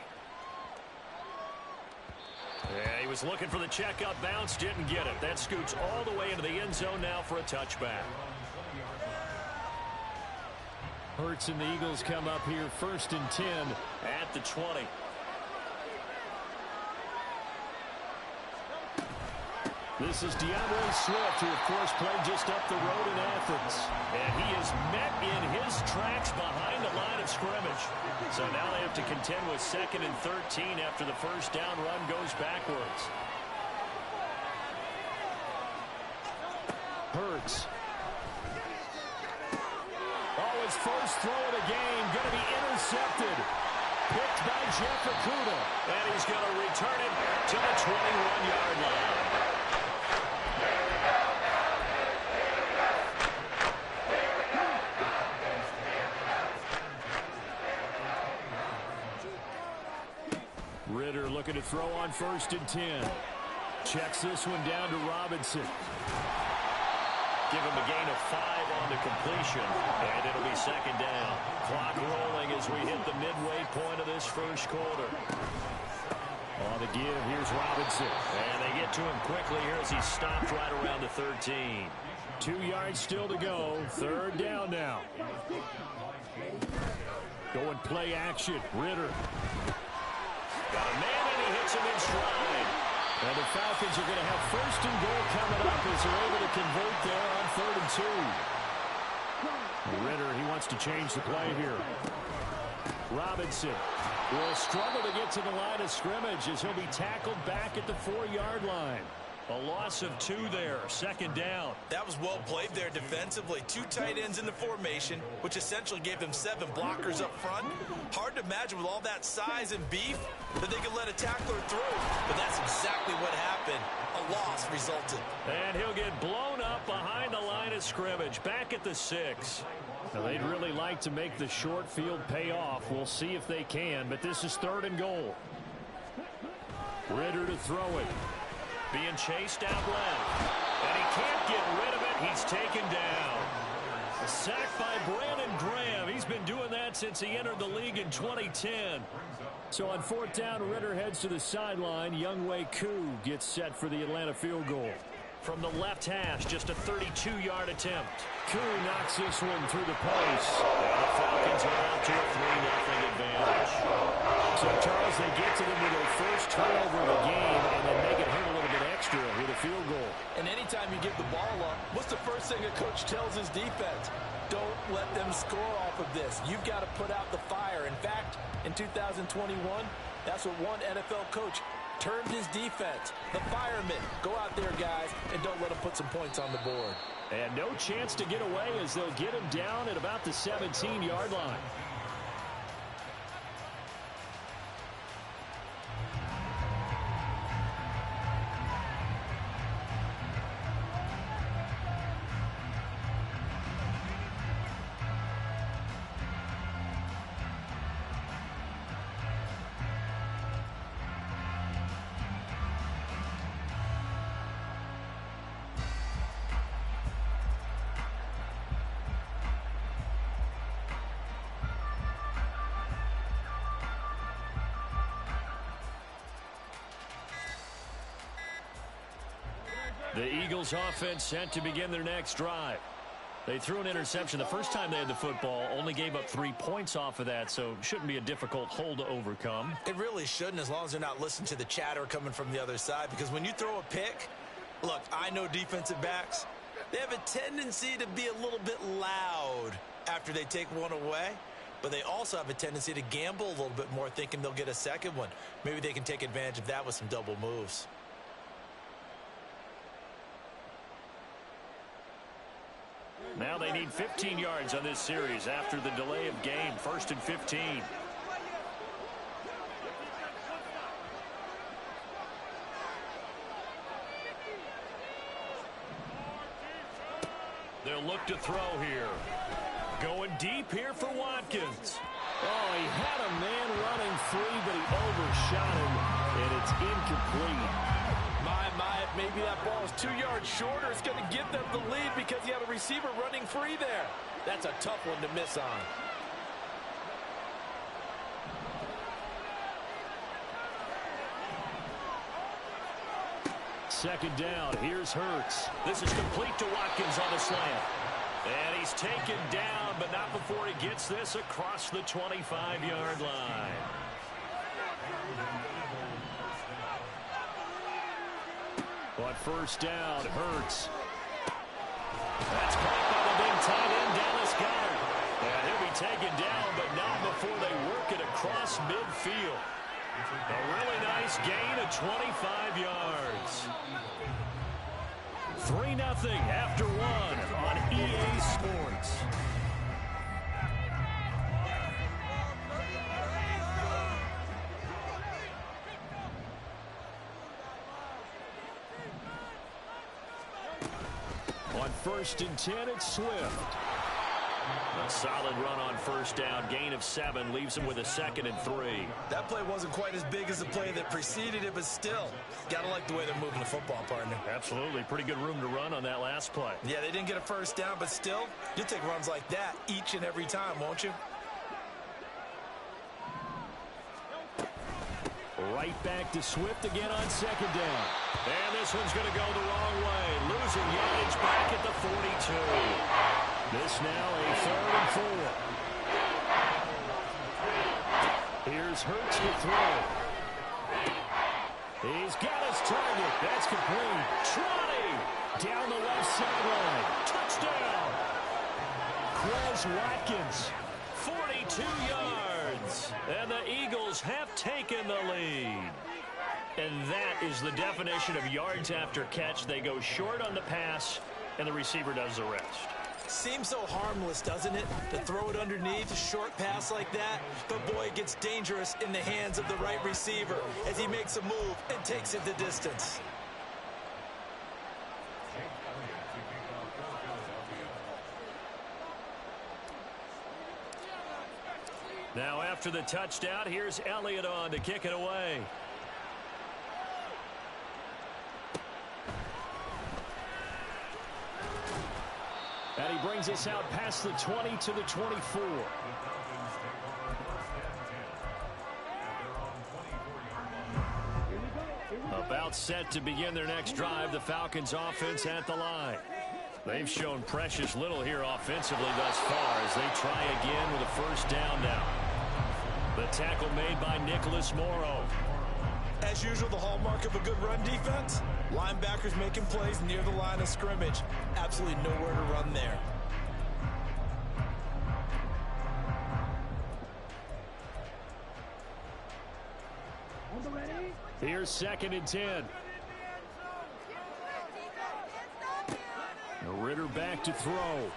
Yeah, he was looking for the checkup bounce, didn't get it. That scoots all the way into the end zone now for a touchback. Hurts and the Eagles come up here 1st and 10 at the 20. This is DeAndre Swift, who, of course, played just up the road in Athens. And he is met in his tracks behind the line of scrimmage. So now they have to contend with 2nd and 13 after the first down run goes backwards. Hurts. Oh, his first throw of the game going to be intercepted. Picked by Jeff Okudah. And he's going to return it to the 21-yard line. Ritter looking to throw on 1st and 10. Checks this one down to Robinson. Give him a gain of 5 on the completion, and it'll be 2nd down. Clock rolling as we hit the midway point of this first quarter. On the give, here's Robinson. And they get to him quickly here as he stopped right around the 13. 2 yards still to go. 3rd down now. Going play action. Ritter. Got a man and he hits him in stride. And the Falcons are going to have 1st and goal coming up as they're able to convert there on 3rd and 2. Ritter, he wants to change the play here. Robinson will struggle to get to the line of scrimmage as he'll be tackled back at the 4-yard line. A loss of 2 there, 2nd down. That was well played there defensively. 2 tight ends in the formation, which essentially gave them 7 blockers up front. Hard to imagine with all that size and beef that they could let a tackler through. But that's exactly what happened. A loss resulted. And he'll get blown up behind the line of scrimmage, back at the 6. Now, they'd really like to make the short field pay off. We'll see if they can, but this is 3rd and goal. Ritter to throw it. Being chased out left. And he can't get rid of it. He's taken down. Sacked by Brandon Graham. He's been doing that since he entered the league in 2010. So on 4th down, Ritter heads to the sideline. Younghoe Koo gets set for the Atlanta field goal. From the left hash, just a 32-yard attempt. Koo knocks this one through the post. And the Falcons are out to a 3-0 advantage. So, Charles, they get to them with their first turnover of the game, and then make it hurt a little bit extra with a field goal. And anytime you give the ball up, what's the first thing a coach tells his defense? Don't Don't let them score off of this. You've got to put out the fire. In fact, in 2021, that's what one NFL coach termed his defense. The firemen. Go out there, guys, and don't let them put some points on the board. And no chance to get away as they'll get him down at about the 17-yard line. The Eagles offense set to begin their next drive. They threw an interception the first time they had the football, only gave up 3 points off of that, so shouldn't be a difficult hole to overcome. It really shouldn't, as long as they're not listening to the chatter coming from the other side, because when you throw a pick, look, I know defensive backs, they have a tendency to be a little bit loud after they take one away, but they also have a tendency to gamble a little bit more, thinking they'll get a second one. Maybe they can take advantage of that with some double moves. Now they need 15 yards on this series after the delay of game. 1st and 15. They'll look to throw here. Going deep here for Watkins. Oh, he had a man running free, but he overshot him, and it's incomplete. Maybe that ball is 2 yards shorter. It's going to give them the lead because you have a receiver running free there. That's a tough one to miss on. Second down. Here's Hurts. This is complete to Watkins on the slant. And he's taken down, but not before he gets this across the 25-yard line. On first down, Hurts. That's caught by the big tight end, Dallas Goedert. And he'll be taken down, but not before they work it across midfield. A really nice gain of 25 yards. 3-0 after 1 on EA Sports. On 1st and 10, it's Swift. A solid run on first down. Gain of 7 leaves him with a 2nd and 3. That play wasn't quite as big as the play that preceded it, but still, gotta like the way they're moving the football, partner. Absolutely. Pretty good room to run on that last play. Yeah, they didn't get a first down, but still, you'll take runs like that each and every time, won't you? Right back to Swift again on 2nd down. And this one's going to go the wrong way. Losing yardage back at the 42. This now a 3rd and 4. Here's Hurts to throw. He's got his target. That's complete. Trotting down the left sideline. Touchdown. Quez Watkins, 42 yards. And the Eagles have taken the lead. And that is the definition of yards after catch. They go short on the pass, and the receiver does the rest. Seems so harmless, doesn't it, to throw it underneath, a short pass like that? But, boy, it gets dangerous in the hands of the right receiver as he makes a move and takes it the distance. Now, after the touchdown, here's Elliott on to kick it away. And he brings us out past the 20 to the 24. About set to begin their next drive, the Falcons offense at the line. They've shown precious little here offensively thus far as they try again with a first down now. The tackle made by Nicholas Morrow. As usual, the hallmark of a good run defense, linebackers making plays near the line of scrimmage. Absolutely nowhere to run there. Here's 2nd and 10. Ritter back to throw.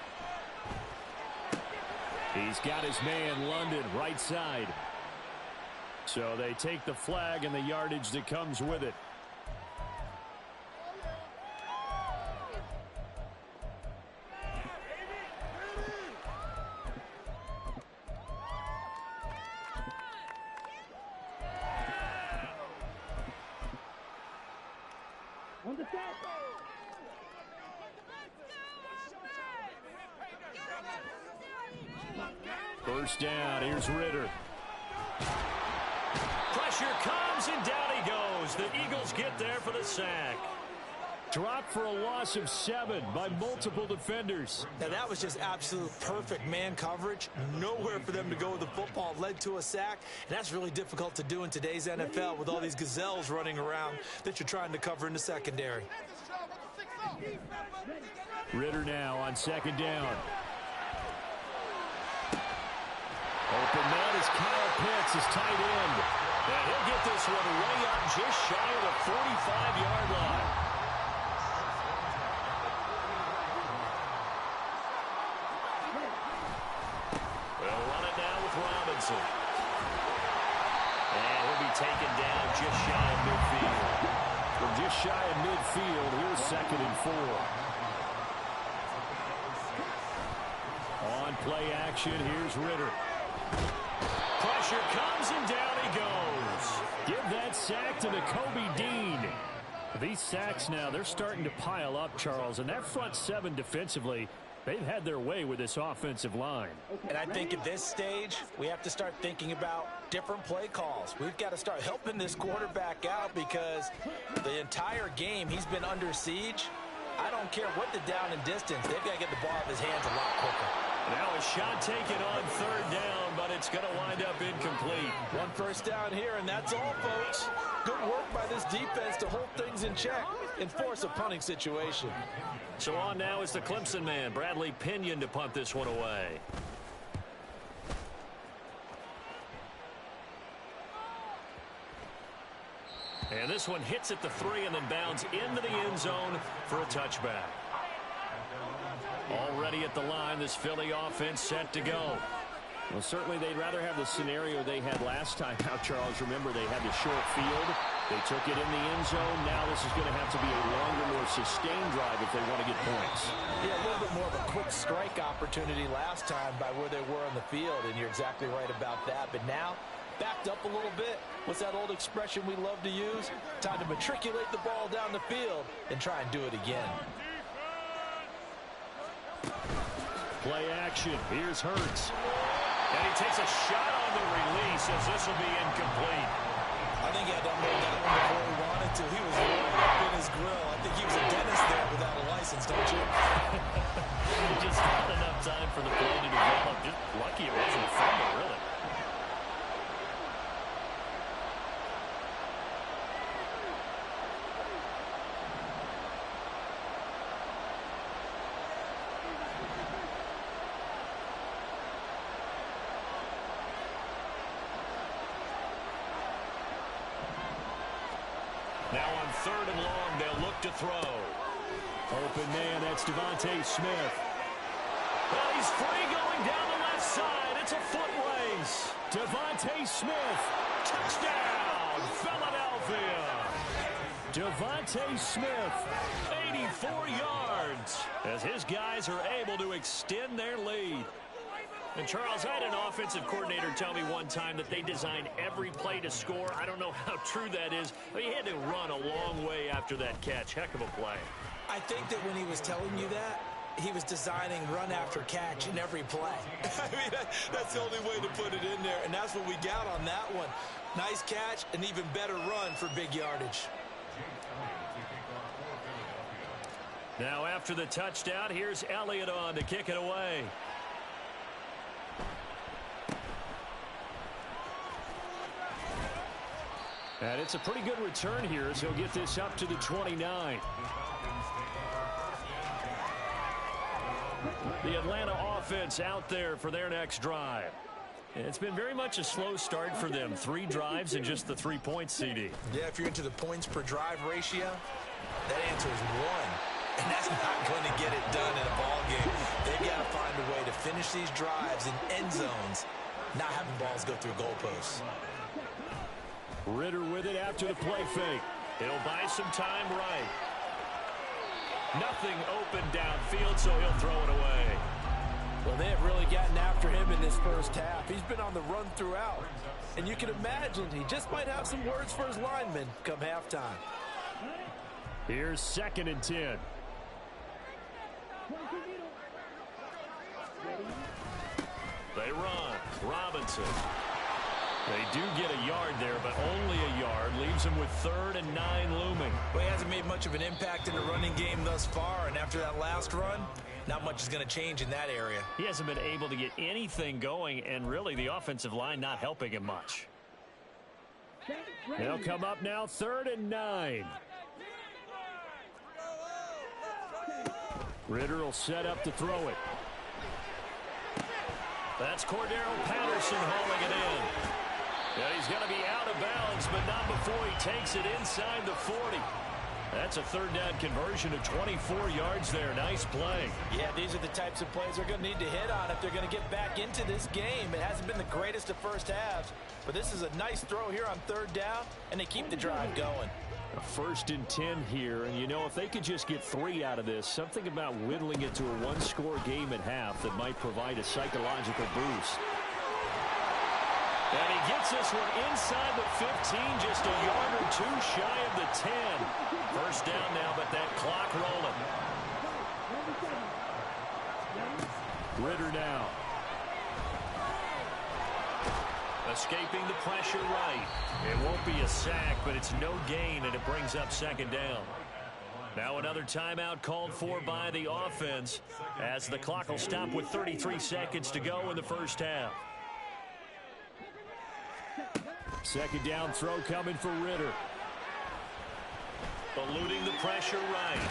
He's got his man, London, right side. So they take the flag and the yardage that comes with it. First down, here's Ritter. Pressure comes, and down he goes. The Eagles get there for the sack. Dropped for a loss of 7 by multiple defenders. Now, that was just absolute perfect man coverage. Nowhere for them to go with the football. Led to a sack, and that's really difficult to do in today's NFL with all these gazelles running around that you're trying to cover in the secondary. Ritter now on 2nd down. Open man is Kyle Pitts, his tight end. And he'll get this one way up just shy of the 45-yard line. They'll run it now with Robinson. And he'll be taken down just shy of midfield. From just shy of midfield, here's 2nd and 4. On play action, here's Ritter. Pressure comes, and down he goes. Give that sack to Nakobe Dean. These sacks now, they're starting to pile up, Charles. And that front 7 defensively, they've had their way with this offensive line. And I think at this stage, we have to start thinking about different play calls. We've got to start helping this quarterback out because the entire game he's been under siege. I don't care what the down and distance. They've got to get the ball out of his hands a lot quicker. Now a shot taken on 3rd down, but it's going to wind up incomplete. One first down here, and that's all, folks. Good work by this defense to hold things in check and force a punting situation. So on now is the Clemson man, Bradley Pinion, to punt this one away. And this one hits at the 3 and then bounds into the end zone for a touchback. Already at the line, this Philly offense set to go. Well, certainly they'd rather have the scenario they had last time out, Charles. Remember, they had the short field. They took it in the end zone. Now this is going to have to be a longer, more sustained drive if they want to get points. Yeah, a little bit more of a quick strike opportunity last time by where they were on the field, and you're exactly right about that. But now, backed up a little bit. What's that old expression we love to use? Time to matriculate the ball down the field and try and do it again. Play action. Here's Hurts. And he takes a shot on the release as this will be incomplete. I think he had to unload that one before he wanted to. He was rolling up in his grill. I think he was a dentist there without a license, don't you? Just not enough time for the play to develop. Just lucky it wasn't a fumble, really. Now on 3rd and long, they'll look to throw. Open man, that's Devontae Smith. Well, he's free going down the left side. It's a foot race. Devontae Smith. Touchdown, Philadelphia. Devontae Smith. 84 yards as his guys are able to extend their lead. And, Charles, I had an offensive coordinator tell me one time that they design every play to score. I don't know how true that is. I mean, he had to run a long way after that catch. Heck of a play. I think that when he was telling you that, he was designing run after catch in every play. I mean, that's the only way to put it in there, and that's what we got on that one. Nice catch, an even better run for big yardage. Now after the touchdown, here's Elliott on to kick it away. And it's a pretty good return here as he'll get this up to the 29. The Atlanta offense out there for their next drive. It's been very much a slow start for them. 3 drives and just the 3 points, CD. Yeah, if you're into the points per drive ratio, that answer is 1. And that's not going to get it done in a ball game. They've got to find a way to finish these drives in end zones, not having balls go through goalposts. Ritter with it after the play fake. He'll buy some time right. Nothing open downfield, so he'll throw it away. Well, they have really gotten after him in this first half. He's been on the run throughout. And you can imagine he just might have some words for his linemen come halftime. Here's 2nd and 10. They run. Robinson. They do get a yard there, but only a yard. Leaves him with 3rd and 9 looming. Well, he hasn't made much of an impact in the running game thus far, and after that last run, not much is going to change in that area. He hasn't been able to get anything going, and really the offensive line not helping him much. They'll come up now, 3rd and 9. Ritter will set up to throw it. That's Cordero Patterson hauling it in. Yeah, he's going to be out of bounds, but not before he takes it inside the 40. That's a 3rd down conversion of 24 yards there. Nice play. Yeah, these are the types of plays they're going to need to hit on if they're going to get back into this game. It hasn't been the greatest of first halves, but this is a nice throw here on 3rd down, and they keep the drive going. A 1st and 10 here, and you know, if they could just get 3 out of this, something about whittling it to a 1-score game at half that might provide a psychological boost. And he gets this one inside the 15, just a yard or 2 shy of the 10. 1st down now, but that clock rolling. Ritter now. Escaping the pressure right. It won't be a sack, but it's no gain, and it brings up 2nd down. Now another timeout called for by the offense as the clock will stop with 33 seconds to go in the first half. 2nd down throw coming for Ritter. Eluding the pressure right.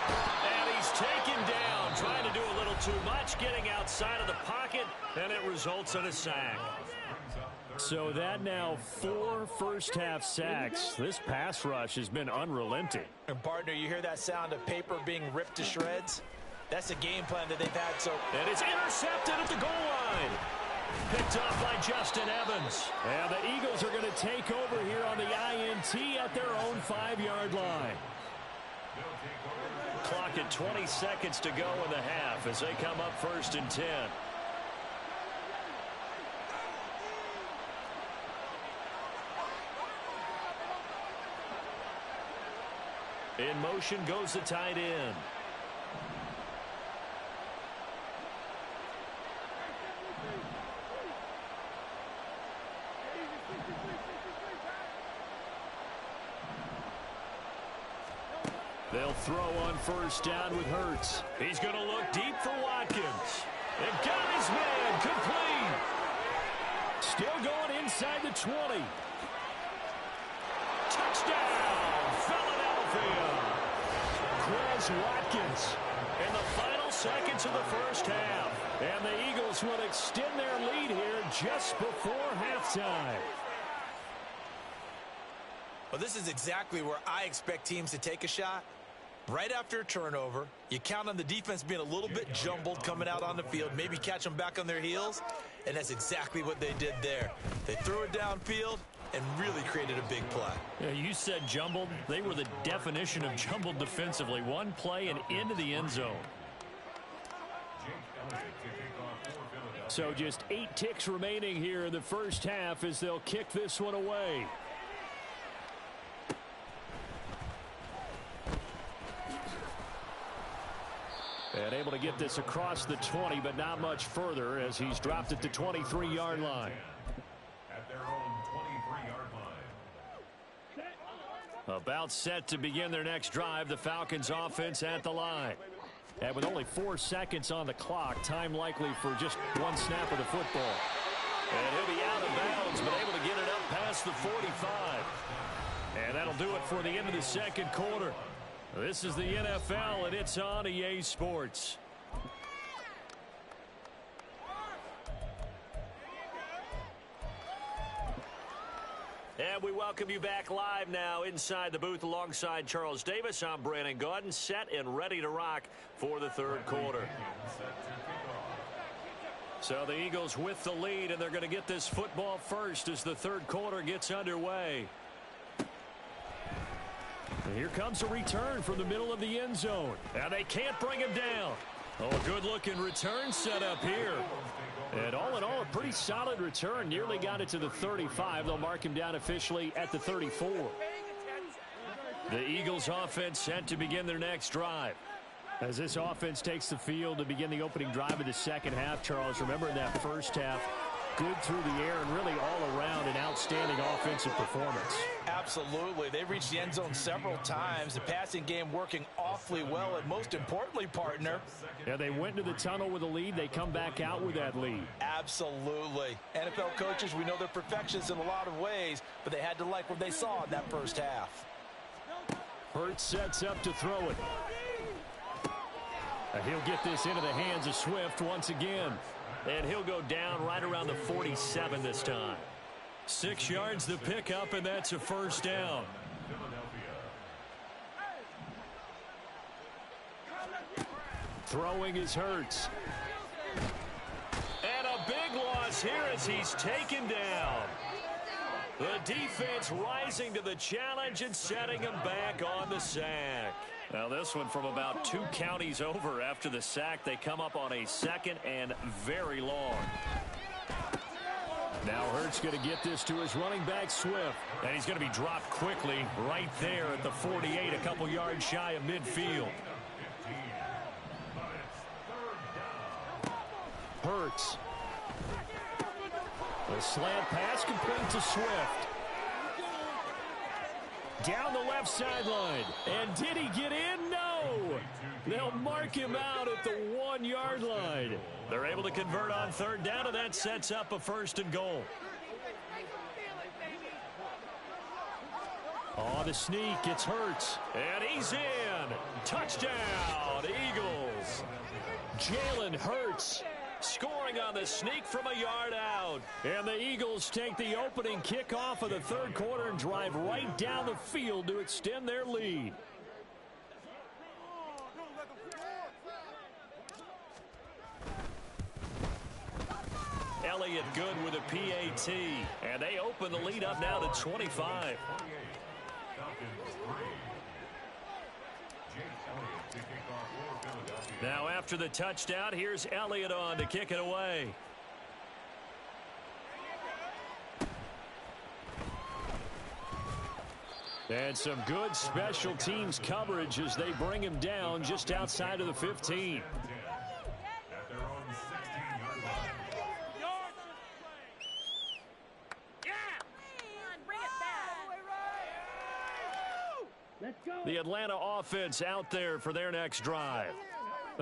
And he's taken down, trying to do a little too much, getting outside of the pocket, and it results in a sack. So that now 4 first-half sacks. This pass rush has been unrelenting. And partner, you hear that sound of paper being ripped to shreds? That's the game plan that they've had. And it's intercepted at the goal line. Picked off by Justin Evans. And the Eagles are going to take over here on the INT at their own 5-yard line. Clock at 20 seconds to go in the half as they come up 1st and 10. In motion goes the tight end. They'll throw on 1st down with Hurts. He's going to look deep for Watkins. And got his man complete. Still going inside the 20. Touchdown, Philadelphia. Chris Watkins in the final seconds of the first half. And the Eagles will extend their lead here just before halftime. Well, this is exactly where I expect teams to take a shot. Right after a turnover, you count on the defense being a little bit jumbled coming out on the field, maybe catch them back on their heels, and that's exactly what they did there. They threw it downfield and really created a big play. Yeah, you said jumbled. They were the definition of jumbled defensively. One play and into the end zone. So just 8 ticks remaining here in the first half as they'll kick this one away. And able to get this across the 20, but not much further as he's dropped it to 23-yard line. At their own 23-yard line. About set to begin their next drive, the Falcons offense at the line. And with only 4 seconds on the clock, time likely for just 1 snap of the football. And he'll be out of bounds, but able to get it up past the 45. And that'll do it for the end of the second quarter. This is the NFL, and it's on EA Sports. And we welcome you back live now inside the booth alongside Charles Davis. I'm Brandon Gaudin, set and ready to rock for the third quarter. So the Eagles with the lead, and they're going to get this football first as the third quarter gets underway. And here comes a return from the middle of the end zone. Now they can't bring him down. Oh, good-looking return set up here. And all in all, a pretty solid return. Nearly got it to the 35. They'll mark him down officially at the 34. The Eagles offense set to begin their next drive. As this offense takes the field to begin the opening drive of the second half, Charles, remember in that first half, good through the air and really all around an outstanding offensive performance. Absolutely. They reached the end zone several times. The passing game working awfully well, and most importantly, partner. Yeah, they went into the tunnel with a lead. They come back out with that lead. Absolutely. NFL coaches, we know they're perfectionists in a lot of ways, but they had to like what they saw in that first half. Hurts sets up to throw it. He'll get this into the hands of Swift once again. And he'll go down right around the 47 this time. 6 yards the pickup, and that's a first down. Throwing is Hurts. And a big loss here as he's taken down. The defense rising to the challenge and setting him back on the sack. Now this one from about 2 counties over after the sack. They come up on a second and very long. Now Hurts going to get this to his running back Swift. And he's going to be dropped quickly right there at the 48, a couple yards shy of midfield. Hurts. A slant pass complete to Swift. Down the left sideline. And did he get in? No. They'll mark him out at the 1-yard line. They're able to convert on third down, and that sets up a first and goal. On the sneak, it's Hurts. And he's in. Touchdown, Eagles. Jalen Hurts scoring on the sneak from a yard out. And the Eagles take the opening kickoff of the third quarter and drive right down the field to extend their lead. Elliott good with a PAT. And they open the lead up now to 25. Now after the touchdown, here's Elliott on to kick it away. And some good special teams coverage as they bring him down just outside of the 15. The Atlanta offense out there for their next drive.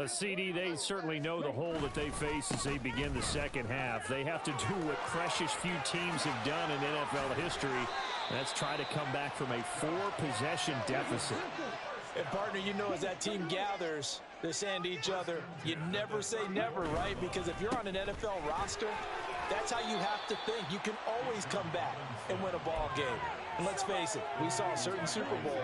CD, they certainly know the hole that they face as they begin the second half. They have to do what precious few teams have done in NFL history. That's try to come back from a 4-possession deficit. And, partner, you know as that team gathers, they're saying to each other, you never say never, right? Because if you're on an NFL roster, that's how you have to think. You can always come back and win a ball game. And let's face it, we saw a certain Super Bowl,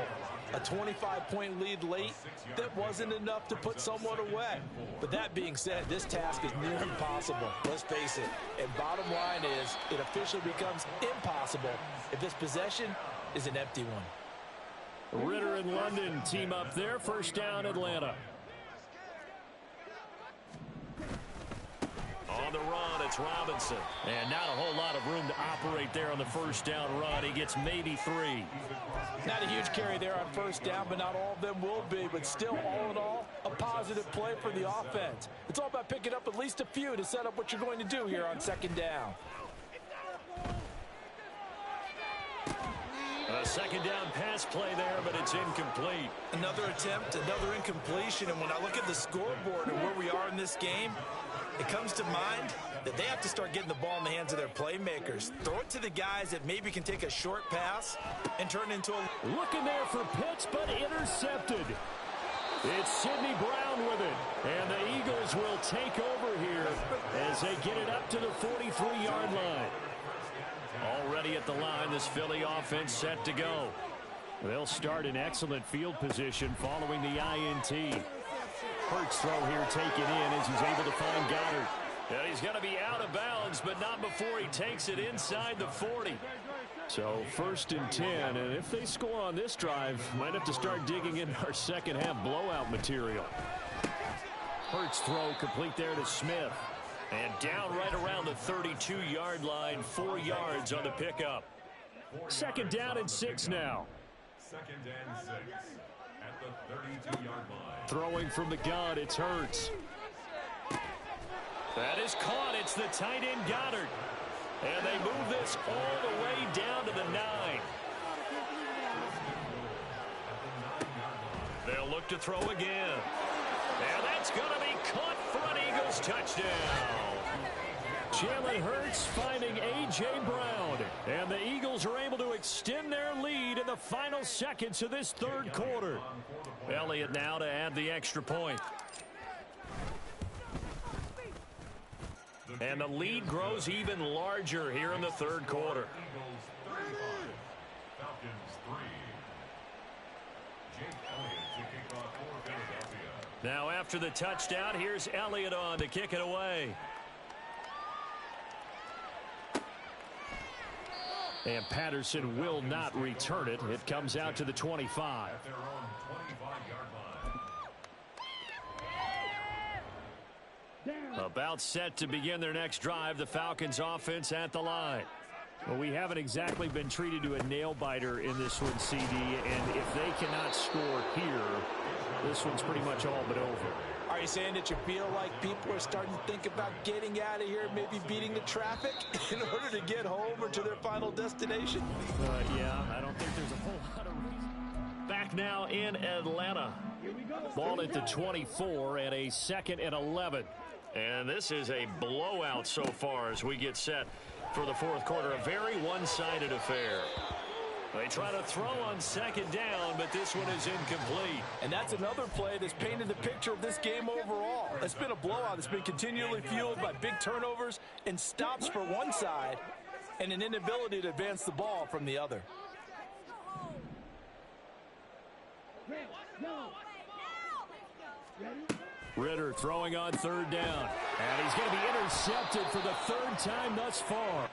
a 25-point lead late that wasn't enough to put someone away. But that being said, this task is near impossible. Let's face it. And bottom line is, it officially becomes impossible if this possession is an empty one. Ritter and London team up there. First down, Atlanta. On the run, it's Robinson. And not a whole lot of room to operate there on the first down run. He gets maybe 3. Not a huge carry there on first down, but not all of them will be. But still, all in all, a positive play for the offense. It's all about picking up at least a few to set up what you're going to do here on second down. A second down pass play there, but it's incomplete. Another attempt, another incompletion. And when I look at the scoreboard and where we are in this game, it comes to mind that they have to start getting the ball in the hands of their playmakers. Throw it to the guys that maybe can take a short pass and turn it into a... Looking there for Pitts, but intercepted. It's Sidney Brown with it. And the Eagles will take over here as they get it up to the 43-yard line. Already at the line, this Philly offense set to go. They'll start in excellent field position following the INT. Hurts throw here taken in as he's able to find Goddard. And he's going to be out of bounds, but not before he takes it inside the 40. So 1st and 10, and if they score on this drive, might have to start digging in our second half blowout material. Hurts throw complete there to Smith. And down right around the 32-yard line, 4 yards on the pickup. 2nd down and 6 now. 2nd and 6 at the 32-yard line. Throwing from the gun, it's Hurts. That is caught. It's the tight end Goddard. And they move this all the way down to the 9. They'll look to throw again. And that's going to be caught for an Eagles touchdown. Jalen Hurts finding A.J. Brown. And the Eagles are able to extend their lead in the final seconds of this 3rd quarter. Elliott now to add the extra point. And the lead grows even larger here in the 3rd quarter. Eagles 35, Falcons 3. Jake Elliott to kick off for Philadelphia. Now after the touchdown, here's Elliott on to kick it away. And Patterson will not return it. It comes out to the 25. At their own 25-yard line. About set to begin their next drive. The Falcons offense at the line. Well, we haven't exactly been treated to a nail-biter in this one, CD. And if they cannot score here, this one's pretty much all but over. Are you saying that you feel like people are starting to think about getting out of here, maybe beating the traffic in order to get home or to their final destination? Yeah, I don't think there's a whole lot of reason. Back now in Atlanta. Ball at the 24 and a 2nd and 11. And this is a blowout so far as we get set for the 4th quarter. A very one-sided affair. They try to throw on 2nd down, but this one is incomplete. And that's another play that's painted the picture of this game overall. It's been a blowout that's been continually fueled by big turnovers and stops for one side and an inability to advance the ball from the other. Ritter throwing on 3rd down. And he's going to be intercepted for the 3rd time thus far.